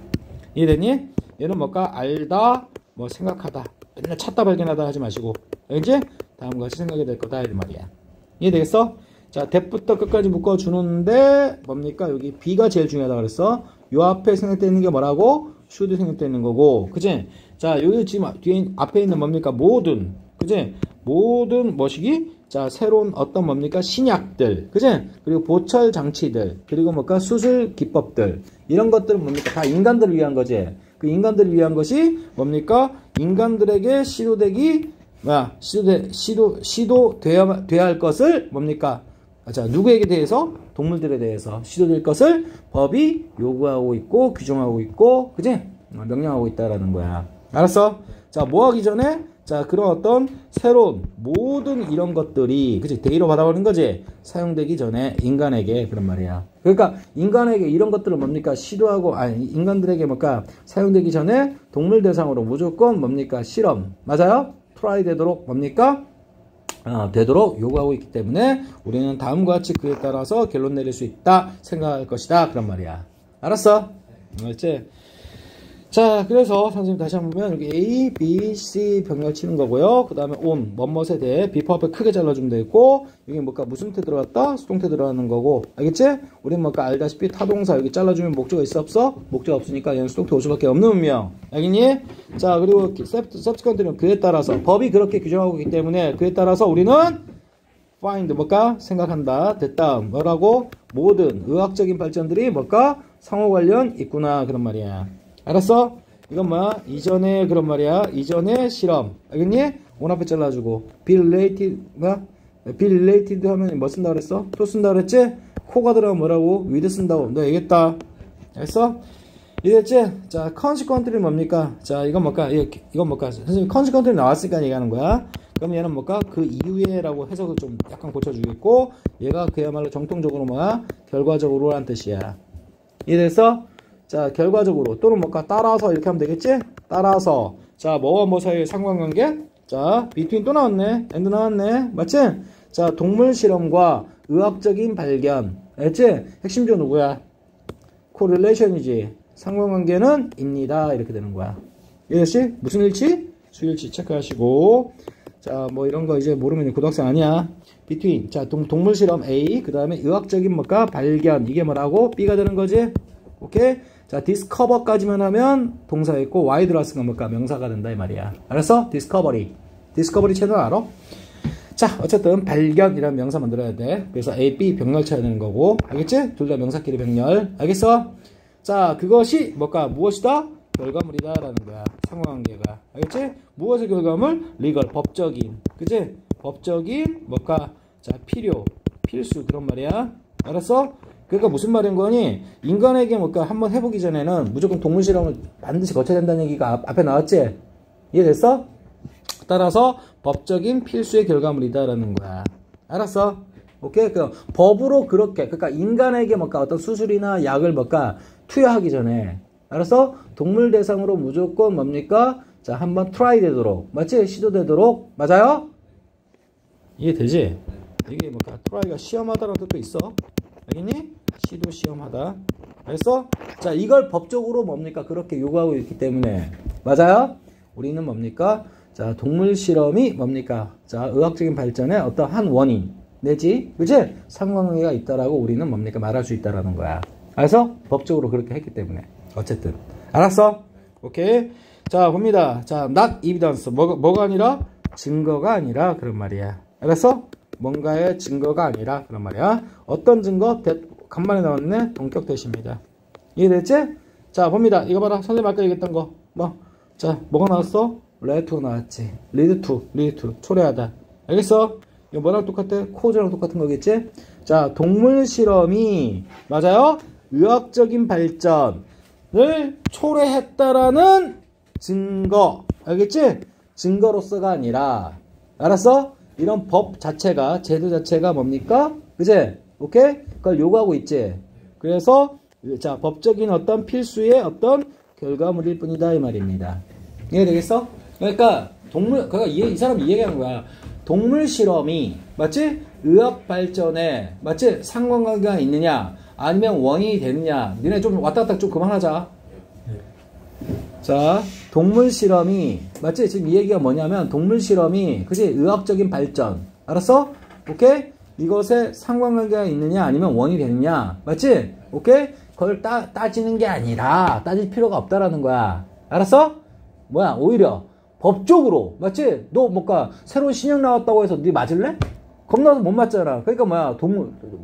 이해됐니? 얘는 뭘까? 알다, 뭐 생각하다. 맨날 찾다 발견하다 하지 마시고. 알겠지? 다음과 같이 생각이 될 거다. 이런 말이야. 이해되겠어? 자, 대부터 끝까지 묶어주는데 뭡니까? 여기 B가 제일 중요하다 그랬어. 요 앞에 생략되어 있는 게 뭐라고? should 생략되어 있는 거고. 그치? 자, 여기 지금 뒤에 앞에 있는 뭡니까? 모든. 그치? 모든 뭐시기? 자, 새로운 어떤 뭡니까? 신약들. 그치? 그리고 보철 장치들. 그리고 뭘까? 수술 기법들. 이런 것들은 뭡니까? 다 인간들을 위한 거지. 그 인간들을 위한 것이 뭡니까? 인간들에게 시도돼야 할 것을 뭡니까? 자, 누구에게 대해서? 동물들에 대해서 시도될 것을 법이 요구하고 있고 규정하고 있고 그지? 명령하고 있다라는 거야. 알았어? 자, 뭐 하기 전에? 자, 그런 어떤 새로운 모든 이런 것들이 그지? 대의로 받아버린 거지? 사용되기 전에 인간에게 그런 말이야. 그러니까 인간에게 이런 것들을 뭡니까? 인간들에게 뭘까? 사용되기 전에 동물 대상으로 무조건 뭡니까? 실험. 맞아요? 트라이 되도록 뭡니까? 되도록 요구하고 있기 때문에 우리는 다음과 같이 그에 따라서 결론 내릴 수 있다 생각할 것이다 그런 말이야. 알았어? 알았지? 자, 그래서 선생님 다시 한번 보면 여기 A, B, C 병렬 치는 거고요. 그 다음에 on, 뭐뭇에 대해 비포 앞에 크게 잘라주면 되고 여기 뭘까? 무슨 태 들어갔다? 수동태 들어가는 거고. 알겠지? 우린 뭘까? 알다시피 타동사 여기 잘라주면 목적어 있어 없어? 목적어 없으니까 얘는 수동태 올 수밖에 없는 운명. 알겠니? 자, 그리고 subsequent는 그에 따라서 법이 그렇게 규정하고 있기 때문에 그에 따라서 우리는 find 뭘까? 생각한다. 됐다. 뭐라고? 모든 의학적인 발전들이 뭘까? 상호 관련 있구나. 그런 말이야. 알았어? 이건 뭐야? 이전에 그런 말이야. 이전에 실험. 알겠니? 온 앞에 잘라주고. be related, 뭐야? be related 하면 뭐 쓴다 그랬어? to 쓴다 그랬지? 코가 들어가면 뭐라고? with 쓴다고. 너 얘기했다. 알겠어? 이해됐지? 자, consequent는 뭡니까? 자, 이건 뭘까? 이건 뭘까? 선생님, consequent는 나왔으니까 얘기하는 거야. 그럼 얘는 뭘까? 그 이후에라고 해석을 좀 약간 고쳐주겠고, 얘가 그야말로 정통적으로 뭐야? 결과적으로 란 뜻이야. 이해됐어? 자, 결과적으로 또는 뭘까? 따라서 이렇게 하면 되겠지? 따라서. 자, 뭐와 뭐 사이의 상관관계? 자, between 또 나왔네. and 나왔네. 맞지? 자, 동물 실험과 의학적인 발견. 알겠지? 핵심조 누구야? correlation이지. 상관관계는 입니다. 이렇게 되는 거야. 이해됐지? 무슨 일치? 수일치 체크하시고. 자, 뭐 이런 거 이제 모르면 고등학생 아니야. between. 자, 동물 실험 A. 그 다음에 의학적인 뭘까? 발견. 이게 뭐라고? B가 되는 거지? 오케이? 자, discover까지만 하면 동사 있고 y 들어왔으니까 뭘까? 명사가 된다 이 말이야. 알았어? discovery. discovery 채널 알아? 자, 어쨌든 발견이라는 명사 만들어야 돼. 그래서 A, B 병렬 쳐야 되는 거고. 알겠지? 둘 다 명사끼리 병렬. 알겠어? 자, 그것이 뭘까? 무엇이다? 결과물이다 라는 거야. 상호관계가. 알겠지? 무엇의 결과물? legal, 법적인. 그치? 법적인 뭘까? 자, 필수 그런 말이야. 알았어? 그러니까 무슨 말인 거니? 인간에게 뭘까? 한번 해보기 전에는 무조건 동물 실험을 반드시 거쳐야 된다는 얘기가 앞에 나왔지? 이해됐어? 따라서 법적인 필수의 결과물이다라는 거야. 알았어? 오케이? 그 법으로 그렇게, 그러니까 인간에게 뭘까? 어떤 수술이나 약을 뭘까? 투여하기 전에. 알았어? 동물 대상으로 무조건 뭡니까? 자, 한번 트라이 되도록. 맞지? 시도되도록. 맞아요? 이해되지? 이게 뭘까? 트라이가 시험하다라는 뜻도 있어. 알겠니? 시도 시험하다. 알겠어? 자, 이걸 법적으로 뭡니까? 그렇게 요구하고 있기 때문에. 맞아요? 우리는 뭡니까? 자, 동물 실험이 뭡니까? 자, 의학적인 발전의 어떤 한 원인. 내지, 그치? 상관관계가 있다라고 우리는 뭡니까? 말할 수 있다라는 거야. 알았어? 법적으로 그렇게 했기 때문에. 어쨌든. 알았어? 오케이? 자, 봅니다. 자, not evidence. 뭐가 아니라? 증거가 아니라 그런 말이야. 알았어? 뭔가의 증거가 아니라 그런 말이야. 어떤 증거? 간만에 나왔네. 동격 대시입니다. 이해됐지? 자, 봅니다. 이거 봐라. 선생님 아까 얘기했던 거. 자, 뭐가 나왔어? lead to 나왔지. lead to. 초래하다. 알겠어? 이거 뭐랑 똑같아? 코즈랑 똑같은 거겠지? 자, 동물 실험이 맞아요? 의학적인 발전을 초래했다라는 증거. 알겠지? 증거로서가 아니라. 알았어? 이런 법 자체가, 제도 자체가 뭡니까? 그제? 오케이? 그걸 요구하고 있지. 그래서, 자, 법적인 어떤 필수의 어떤 결과물일 뿐이다. 이 말입니다. 이해되겠어? 그러니까, 그러니까 이 사람이 이 얘기하는 거야. 동물 실험이, 맞지? 의학 발전에, 맞지? 상관관계가 있느냐? 아니면 원인이 되느냐? 니네 좀 왔다 갔다 좀 그만하자. 자, 동물 실험이, 맞지? 지금 이 얘기가 뭐냐면, 동물 실험이, 그치? 의학적인 발전. 알았어? 오케이? 이것에 상관관계가 있느냐? 아니면 원인이 되느냐? 맞지? 오케이? 그걸 따지는 게 아니라, 따질 필요가 없다라는 거야. 알았어? 뭐야? 오히려, 법적으로, 맞지? 너 뭔가 새로운 신형 나왔다고 해서 네 맞을래? 겁나서 못 맞잖아. 그러니까 뭐야?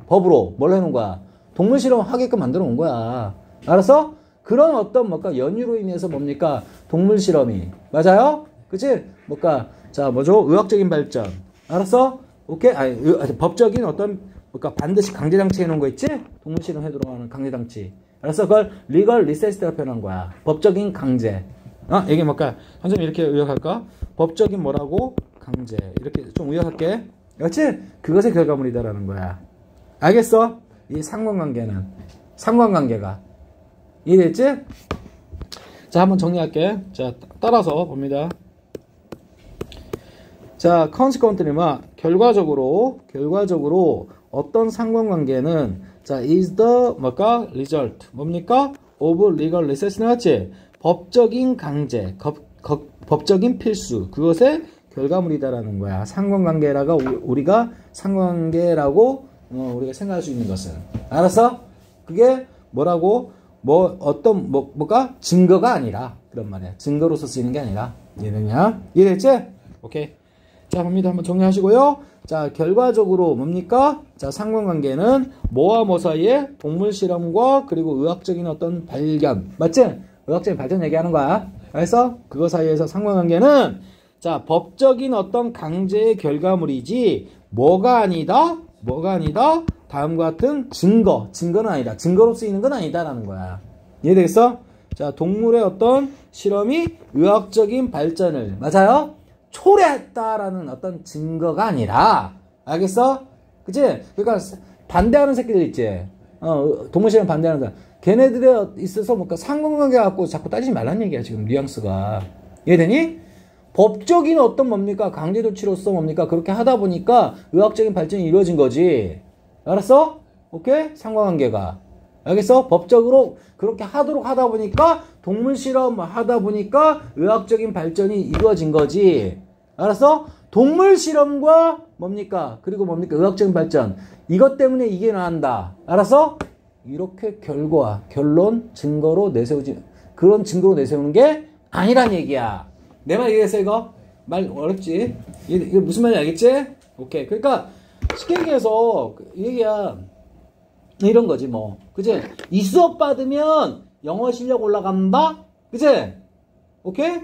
법으로 뭘 해놓은 거야? 동물 실험 하게끔 만들어 놓은 거야. 알았어? 그런 어떤 뭔가 연유로 인해서 뭡니까? 동물 실험이. 맞아요? 그치? 뭔가, 자, 뭐죠? 의학적인 발전. 알았어? 오케이? 아니, 법적인 어떤, 뭔가 반드시 강제장치 해놓은 거 있지? 동물 실험 해도록 하는 강제장치. 알았어? 그걸 legal necessity라고 표현한 거야. 법적인 강제. 이게 뭘까? 선생님 이렇게 의역할까? 법적인 뭐라고? 강제. 이렇게 좀 의역할게. 그렇지? 그것의 결과물이다라는 거야. 알겠어? 이 상관관계가. 이해됐지? 자, 한번 정리할게. 자, 따라서 봅니다. 자, consequently, 결과적으로 어떤 상관관계는, 자, is the, 뭘까? result. 뭡니까? of legal necessity. 맞지? 법적인 강제, 법적인 필수, 그것의 결과물이다라는 거야. 상관관계라고 우리가 상관관계라고 우리가 생각할 수 있는 것은. 알았어? 그게 뭐라고? 뭐가? 증거가 아니라. 그런 말이야. 증거로서 쓰이는 게 아니라. 이해되냐? 이해됐지? 오케이. 자, 봅니다. 한번 정리하시고요. 자, 결과적으로 뭡니까? 자, 상관관계는 뭐와 뭐 사이에? 동물 실험과 그리고 의학적인 어떤 발견. 맞지? 의학적인 발전 얘기하는 거야. 그래서 그거 사이에서 상관관계는 자, 법적인 어떤 강제의 결과물이지 뭐가 아니다? 다음과 같은 증거는 아니다. 증거로 쓰이는 건 아니다라는 거야. 이해되겠어? 자, 동물의 어떤 실험이 의학적인 발전을, 맞아요? 초래했다라는 어떤 증거가 아니라, 알겠어? 그치? 그러니까 반대하는 새끼들 있지? 동물 실험 반대하는 사람. 걔네들에 있어서 뭔가 상관관계 갖고 자꾸 따지지 말라는 얘기야, 지금 뉘앙스가. 이해되니? 법적인 어떤 뭡니까? 강제 조치로서 뭡니까? 그렇게 하다 보니까 의학적인 발전이 이루어진 거지. 알았어? 오케이? 상관관계가. 알겠어? 법적으로 그렇게 하도록 하다 보니까 동물 실험 하다 보니까 의학적인 발전이 이루어진 거지. 알았어? 동물 실험과 뭡니까? 그리고 뭡니까? 의학적인 발전. 이것 때문에 이게 나온다. 알았어? 이렇게 결론, 증거로 내세우지, 그런 증거로 내세우는 게 아니란 얘기야. 내 말 이해했어, 이거? 말 어렵지? 이거 무슨 말인지 알겠지? 오케이. 그러니까, 쉽게 얘기해서, 얘기야, 이런 거지, 뭐. 그치? 이 수업 받으면 영어 실력 올라간다? 그치? 오케이?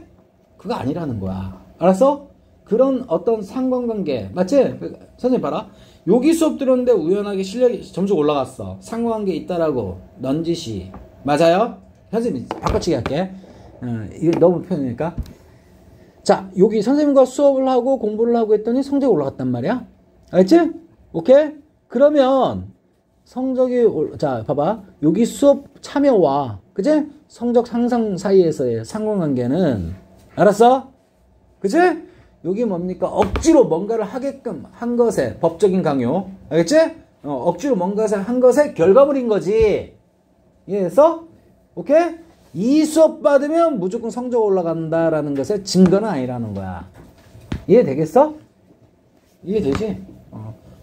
그거 아니라는 거야. 알았어? 그런 어떤 상관관계. 맞지? 선생님 봐라. 여기 수업 들었는데 우연하게 실력이 점점 올라갔어. 상관관계 있다라고. 넌지시. 맞아요? 선생님, 바꿔치기 할게. 이게 너무 편하니까. 자, 여기 선생님과 수업을 하고 공부를 하고 했더니 성적이 올라갔단 말이야. 알겠지? 오케이? 그러면 성적이 자, 봐봐. 여기 수업 참여와 그치? 성적 상승 사이에서의 상관관계는 알았어? 그치? 여기 뭡니까? 억지로 뭔가를 하게끔 한 것에 법적인 강요. 알겠지? 억지로 뭔가를 한 것의 결과물인 거지. 이해했어? 오케이? 이 수업 받으면 무조건 성적 올라간다라는 것의 증거는 아니라는 거야. 이해되겠어? 이해되지?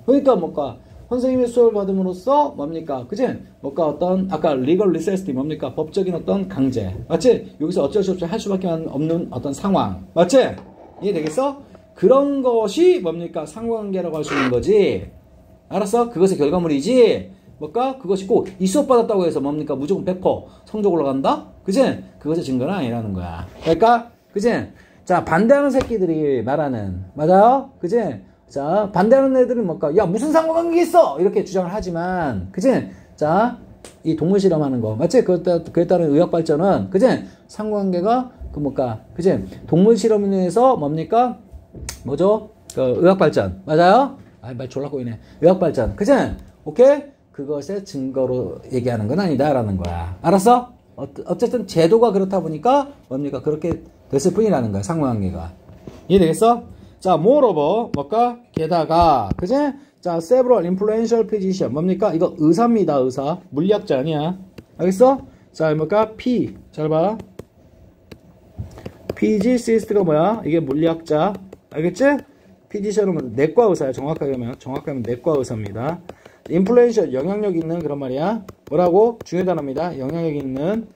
그러니까 뭔가 선생님의 수업을 받음으로써 뭡니까? 그치? 뭔가 어떤 아까 legal necessity 뭡니까? 법적인 어떤 강제. 맞지? 여기서 어쩔 수 없이 할 수밖에 없는 어떤 상황. 맞지? 이해되겠어? 그런 것이 뭡니까? 상관관계라고 할 수 있는 거지. 알았어? 그것의 결과물이지. 뭘까? 그것이 꼭 이 수업 받았다고 해서 뭡니까? 무조건 100% 성적 올라간다? 그치? 그것의 증거는 아니라는 거야. 그러니까, 그치? 자, 반대하는 새끼들이 말하는, 맞아요? 그치? 자, 반대하는 애들은 뭘까? 야, 무슨 상관관계 있어! 이렇게 주장을 하지만, 그치? 자, 이 동물 실험하는 거. 맞지? 그에 따른 의학 발전은, 그지? 상관관계가, 그지? 동물 실험에 의해서 뭡니까? 뭐죠? 의학 발전. 맞아요? 말 졸라 꼬이네. 의학 발전. 그지? 오케이? 그것의 증거로 얘기하는 건 아니다라는 거야. 알았어? 어쨌든 제도가 그렇다 보니까 뭡니까? 그렇게 됐을 뿐이라는 거야. 상관관계가. 이해되겠어? 자, moreover, 뭘까? 게다가, 그지? 자, several influential physician. 뭡니까? 이거 의사입니다, 의사. 물리학자 아니야. 알겠어? 자, 뭘까? P. 잘 봐. physicist가 뭐야? 이게 물리학자. 알겠지? physician은 내과 의사야. 정확하게 하면 내과 의사입니다. influential, 영향력 있는 그런 말이야. 뭐라고? 중요 단어입니다. 영향력 있는.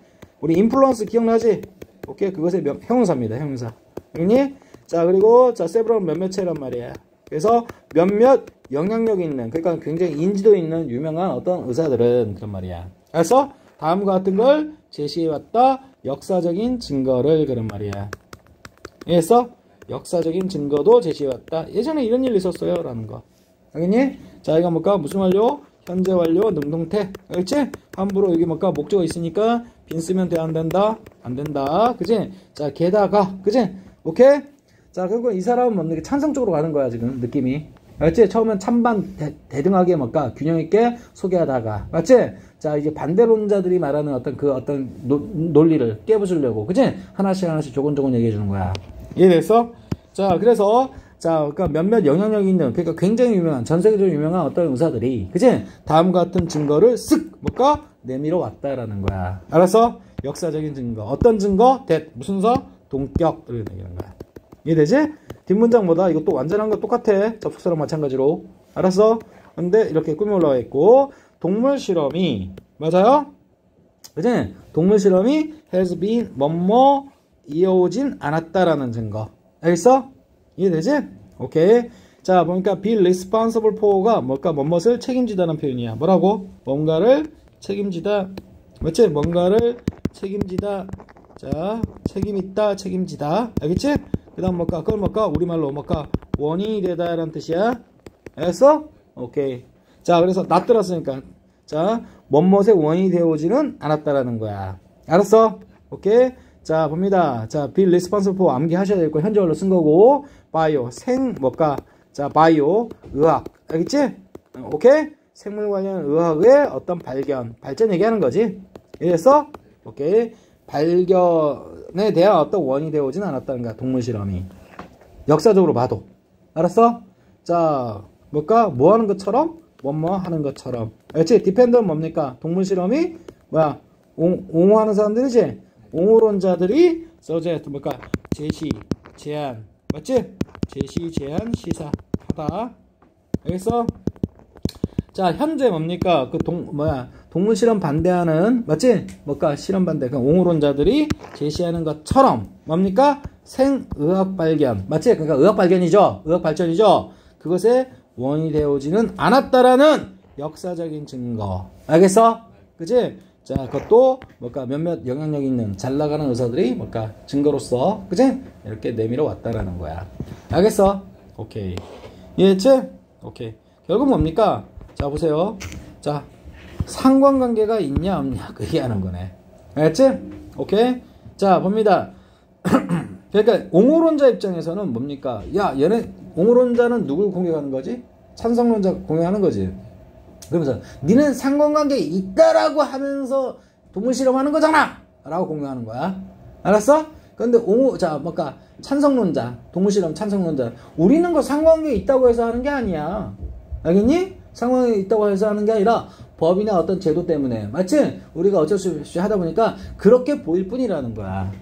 우리 influence 기억나지? 오케이, 그것의 형용사입니다. 형용사. 알겠니? 자, 그리고 자, several 몇몇이란 말이야. 그래서 몇몇 영향력 있는, 그러니까 굉장히 인지도 있는 유명한 어떤 의사들은 그런 말이야. 그래서 다음과 같은 걸 제시해왔다. 역사적인 증거를 그런 말이야. 그래서 역사적인 증거도 제시해왔다. 예전에 이런 일 있었어요. 라는 거. 알겠니? 자, 이거 뭘까? 무슨 완료? 현재 완료, 능동태. 알겠지? 함부로 여기 뭘까? 목적어 있으니까 빈 쓰면 돼, 안 된다? 안 된다. 그지? 자, 게다가. 그지? 오케이? 자, 결국 이 사람은 뭡니까? 찬성적으로 가는 거야, 지금, 느낌이. 맞지? 처음엔 찬반 대등하게 뭘까? 균형있게 소개하다가. 맞지? 자, 이제 반대론자들이 말하는 어떤 논리를 깨부수려고. 그지? 하나씩 조곤조곤 얘기해주는 거야. 이해됐어? 자, 그래서, 자, 그러니까 몇몇 영향력 있는, 그러니까 굉장히 유명한, 전 세계적으로 유명한 어떤 의사들이, 그지? 다음과 같은 증거를 쓱, 뭘까? 내밀어 왔다라는 거야. 알았어? 역사적인 증거. 어떤 증거? 무슨 서? 동격. 이렇게 얘기하는 거야. 이해되지? 뒷문장 뭐다? 이것도 완전한 거 똑같아. 접속사랑 마찬가지로. 알았어? 근데 이렇게 꾸며 올라와 있고, 동물 실험이, 맞아요? 그치? 동물 실험이 has been 뭐뭐 이어오진 않았다라는 증거. 알겠어? 이해되지? 오케이. 자, 보니까 be responsible for가 뭘까? 뭐뭇을 책임지다는 표현이야. 뭐라고? 뭔가를 책임지다. 맞지? 뭔가를 책임지다. 자, 책임있다, 책임지다. 알겠지? 그 다음 뭘까? 그걸 뭘까? 우리말로 뭘까? 원인이 되다 라는 뜻이야. 알겠어? 오케이. 자, 그래서 낯들었으니까. 자, 뭐뭇의 원인이 되어오지는 않았다라는 거야. 알았어? 오케이? 자, 봅니다. 자, be responsible for 암기하셔야 될 거 현재완료 쓴 거고, bio, 뭘까? 자, bio, 의학. 알겠지? 오케이? 생물 관련 의학의 어떤 발전 얘기하는 거지. 이해됐어? 오케이. 발견에 대한 어떤 원인이 되어오진 않았다는 거야. 동물 실험이. 역사적으로 봐도. 알았어? 자, 뭘까? 뭐 하는 것처럼? 뭐뭐 하는 것처럼. 알겠지? 디펜더는 뭡니까? 동물 실험이 뭐야? 옹호하는 사람들이지? 옹호론자들이 서제트 뭘까? 제시, 제안. 맞지? 제시, 제안, 시사. 하다. 알겠어? 자, 현재 뭡니까? 동물 실험 반대하는, 맞지? 뭘까? 실험 반대. 그러니까 옹호론자들이 제시하는 것처럼, 뭡니까? 생의학 발견. 맞지? 그러니까 의학 발견이죠? 의학 발전이죠? 그것에 원인이 되어오지는 않았다라는 역사적인 증거. 알겠어? 그치? 자, 그것도 뭘까? 몇몇 영향력 있는 잘 나가는 의사들이 뭘까? 증거로서, 그치? 이렇게 내밀어 왔다라는 거야. 알겠어? 오케이. 이해했지? 오케이. 결국 뭡니까? 자, 보세요. 자, 상관관계가 있냐 없냐 그 얘기하는 거네. 알겠지? 오케이. 자, 봅니다. 그러니까 옹호론자 입장에서는 뭡니까? 야, 얘네 옹호론자는 누굴 공격하는 거지? 찬성론자 공격하는 거지. 그러면서 니는 상관관계에 있다라고 하면서 동물 실험하는 거잖아 라고 공격하는 거야. 알았어? 근데 뭘까? 찬성론자, 동물 실험 찬성론자, 우리는 그 상관관계에 있다고 해서 하는 게 아니야. 알겠니? 상황에 있다고 해서 하는 게 아니라 법이나 어떤 제도 때문에. 맞지? 우리가 어쩔 수 없이 하다 보니까 그렇게 보일 뿐이라는 거야.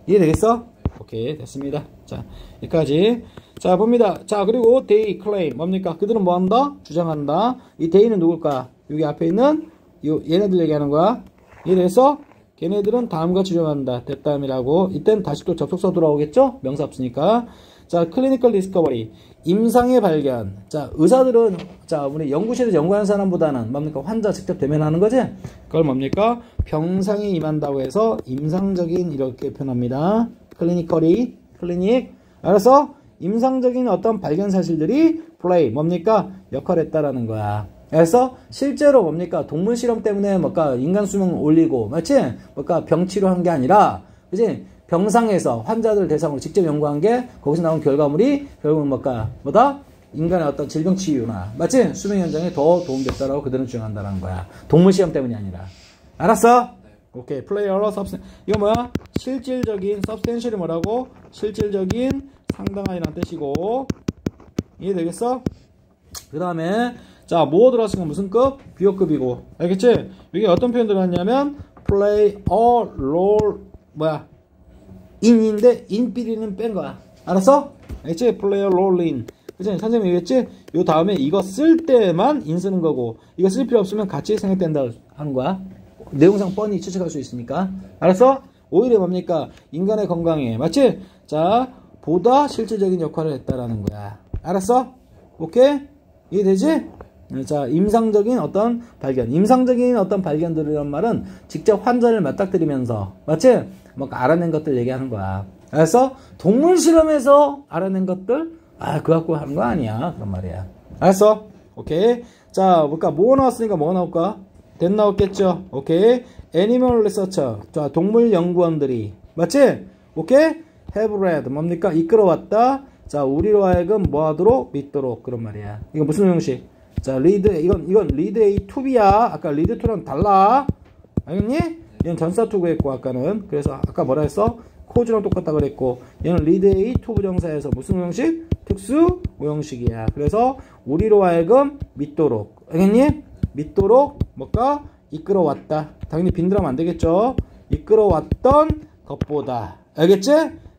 이해되겠어? 오케이, 됐습니다. 자, 여기까지. 자, 봅니다. 자, 그리고 they claim. 뭡니까? 그들은 뭐 한다? 주장한다. 이 they는 누굴까? 여기 앞에 있는 얘네들 얘기하는 거야. 이해됐어? 걔네들은 다음과 주장한다. 됐다음이라고. 이땐 다시 또 접속사 돌아오겠죠? 명사 없으니까. 자, clinical discovery. 임상의 발견. 자, 의사들은, 자, 우리 연구실에서 연구하는 사람보다는 뭡니까? 환자 직접 대면하는 거지? 그걸 뭡니까? 병상에 임한다고 해서 임상적인 이렇게 표현합니다. clinically, 클리닉. 알았어? 임상적인 어떤 발견 사실들이 play, 뭡니까? 역할을 했다라는 거야. 그래서 실제로 뭡니까? 동물 실험 때문에 뭔가 인간 수명 올리고, 맞지? 뭔가 병 치료한 게 아니라, 그지? 병상에서 환자들 대상으로 직접 연구한 게 거기서 나온 결과물이 결국은 뭔가 뭐다? 인간의 어떤 질병 치유나, 맞지? 수명 연장에 더 도움됐다라고 그들은 주장한다는 거야. 동물 시험 때문이 아니라. 알았어? 오케이. 플레이어러 substan 이거 뭐야? 실질적인 substantial이 뭐라고? 실질적인 상당한이란 뜻이고, 이해되겠어? 그 다음에 자, 뭐 들어갔으니까 무슨 급? 비호급이고. 알겠지? 이게 어떤 표현 들어갔냐면 play a role 뭐야? in인데 in비리는 뺀 거야. 알았어? 알겠지? play a role in. 그치? 선생님이 얘기했지? 요 다음에 이거 쓸 때만 in 쓰는 거고, 이거 쓸 필요 없으면 같이 생략된다 하는 거야. 내용상 뻔히 추측할 수 있으니까. 알았어? 오히려 뭡니까? 인간의 건강에, 맞지? 자, 보다 실질적인 역할을 했다라는 거야. 알았어? 오케이? 이해되지? 자, 임상적인 어떤 발견. 임상적인 어떤 발견들이란 말은 직접 환자를 맞닥뜨리면서, 맞지? 뭐 알아낸 것들 얘기하는 거야. 알았어? 동물 실험에서 알아낸 것들, 그거 갖고 하는 거 아니야. 그런 말이야. 알았어? 오케이. 자, 볼까? 뭐 나왔으니까 뭐 나올까? 된 나왔겠죠? 오케이. 애니멀 리서처. 자, 동물 연구원들이. 맞지? 오케이? have read. 뭡니까? 이끌어왔다. 자, 우리로 하여금 뭐 하도록? 믿도록. 그런 말이야. 이거 무슨 형식? 자, read. 이건 read A to B야. 아까 read to랑 달라. 알겠니? 얘는 전사 to 했고, 아까는. 그래서 아까 뭐라 했어? 코즈랑 똑같다 그랬고, 얘는 read A to 부정사에서 무슨 형식? 특수 오형식이야. 그래서 우리로 하여금 믿도록. 알겠니? 믿도록 뭘까? 이끌어왔다. 당연히 빈들하면 안 되겠죠? 이끌어왔던 것보다. 알겠지?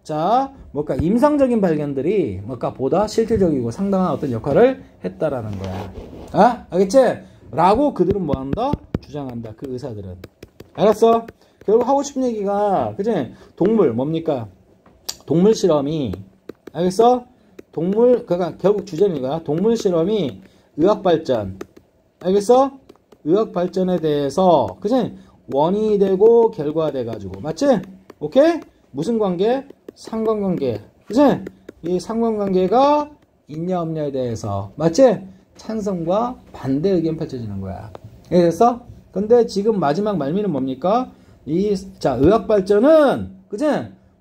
자, 뭘까? 임상적인 발견들이 뭘까? 보다 실질적이고 상당한 어떤 역할을 했다라는 거야. 알겠지? 라고 그들은 뭐 한다? 주장한다. 그 의사들은. 알았어? 결국 하고 싶은 얘기가, 그치? 동물, 뭡니까? 동물 실험이, 알겠어? 그러니까 결국 주제는 이거야. 동물 실험이 의학 발전. 알겠어? 의학 발전에 대해서, 그치? 원인이 되고 결과가 돼가지고. 맞지? 오케이? 무슨 관계? 상관관계. 그치? 이 상관관계가 있냐 없냐에 대해서. 맞지? 찬성과 반대 의견 펼쳐지는 거야. 이해됐어? 근데 지금 마지막 말미는 뭡니까? 자, 의학 발전은, 그치?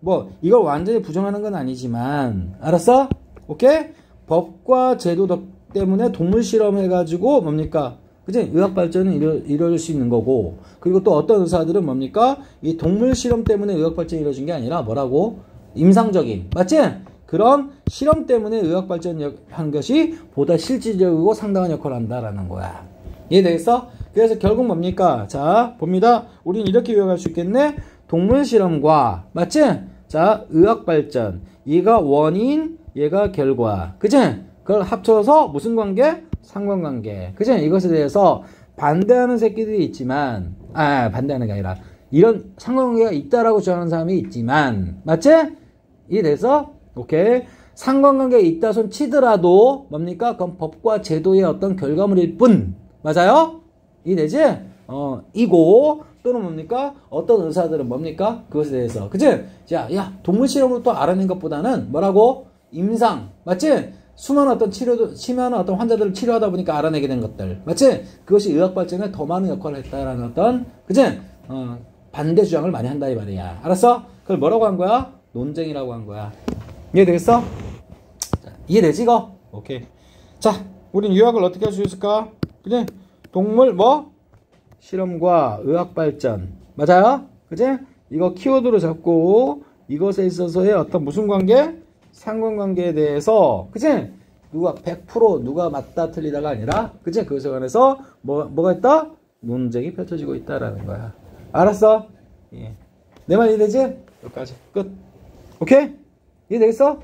뭐, 이걸 완전히 부정하는 건 아니지만, 알았어? 오케이? 법과 제도 때문에 동물 실험해가지고, 뭡니까? 그치? 의학 발전은 이룰 수 있는 거고, 그리고 또 어떤 의사들은 뭡니까? 이 동물 실험 때문에 의학 발전이 이루어진 게 아니라 뭐라고? 임상적인. 맞지? 그런 실험 때문에 의학 발전한 것이 보다 실질적이고 상당한 역할을 한다라는 거야. 이해되겠어? 그래서 결국 뭡니까? 자, 봅니다. 우린 이렇게 요약할 수 있겠네? 동물 실험과, 맞지? 자, 의학 발전. 얘가 원인, 얘가 결과. 그치? 그걸 합쳐서 무슨 관계? 상관관계. 그치? 이것에 대해서 반대하는 새끼들이 있지만, 반대하는 게 아니라, 이런 상관관계가 있다라고 주장하는 사람이 있지만, 맞지? 이해돼서? 오케이. 상관관계가 있다 손 치더라도, 뭡니까? 그건 법과 제도의 어떤 결과물일 뿐. 맞아요? 이해되지? 이고, 또는 뭡니까? 어떤 의사들은 뭡니까? 그것에 대해서. 그치? 야, 동물 실험으로 또 알아낸 것보다는 뭐라고? 임상. 맞지? 수많은 어떤 치매하는 어떤 환자들을 치료하다 보니까 알아내게 된 것들. 맞지? 그것이 의학 발전에 더 많은 역할을 했다라는 어떤, 그치? 반대 주장을 많이 한다, 이 말이야. 알았어? 그걸 뭐라고 한 거야? 논쟁이라고 한 거야. 이해되겠어? 자, 이해되지, 이거? 오케이. 자, 우린 요약을 어떻게 할 수 있을까? 그치? 동물, 실험과 의학 발전. 맞아요? 그치? 이거 키워드로 잡고, 이것에 있어서의 어떤 무슨 관계? 상관관계에 대해서, 그치? 누가 100% 누가 맞다 틀리다가 아니라, 그치? 그것에 관해서 뭐가 있다? 논쟁이 펼쳐지고 있다라는 거야. 알았어? 예. 내 말 이해되지? 여기까지. 끝. 오케이? 이해되겠어?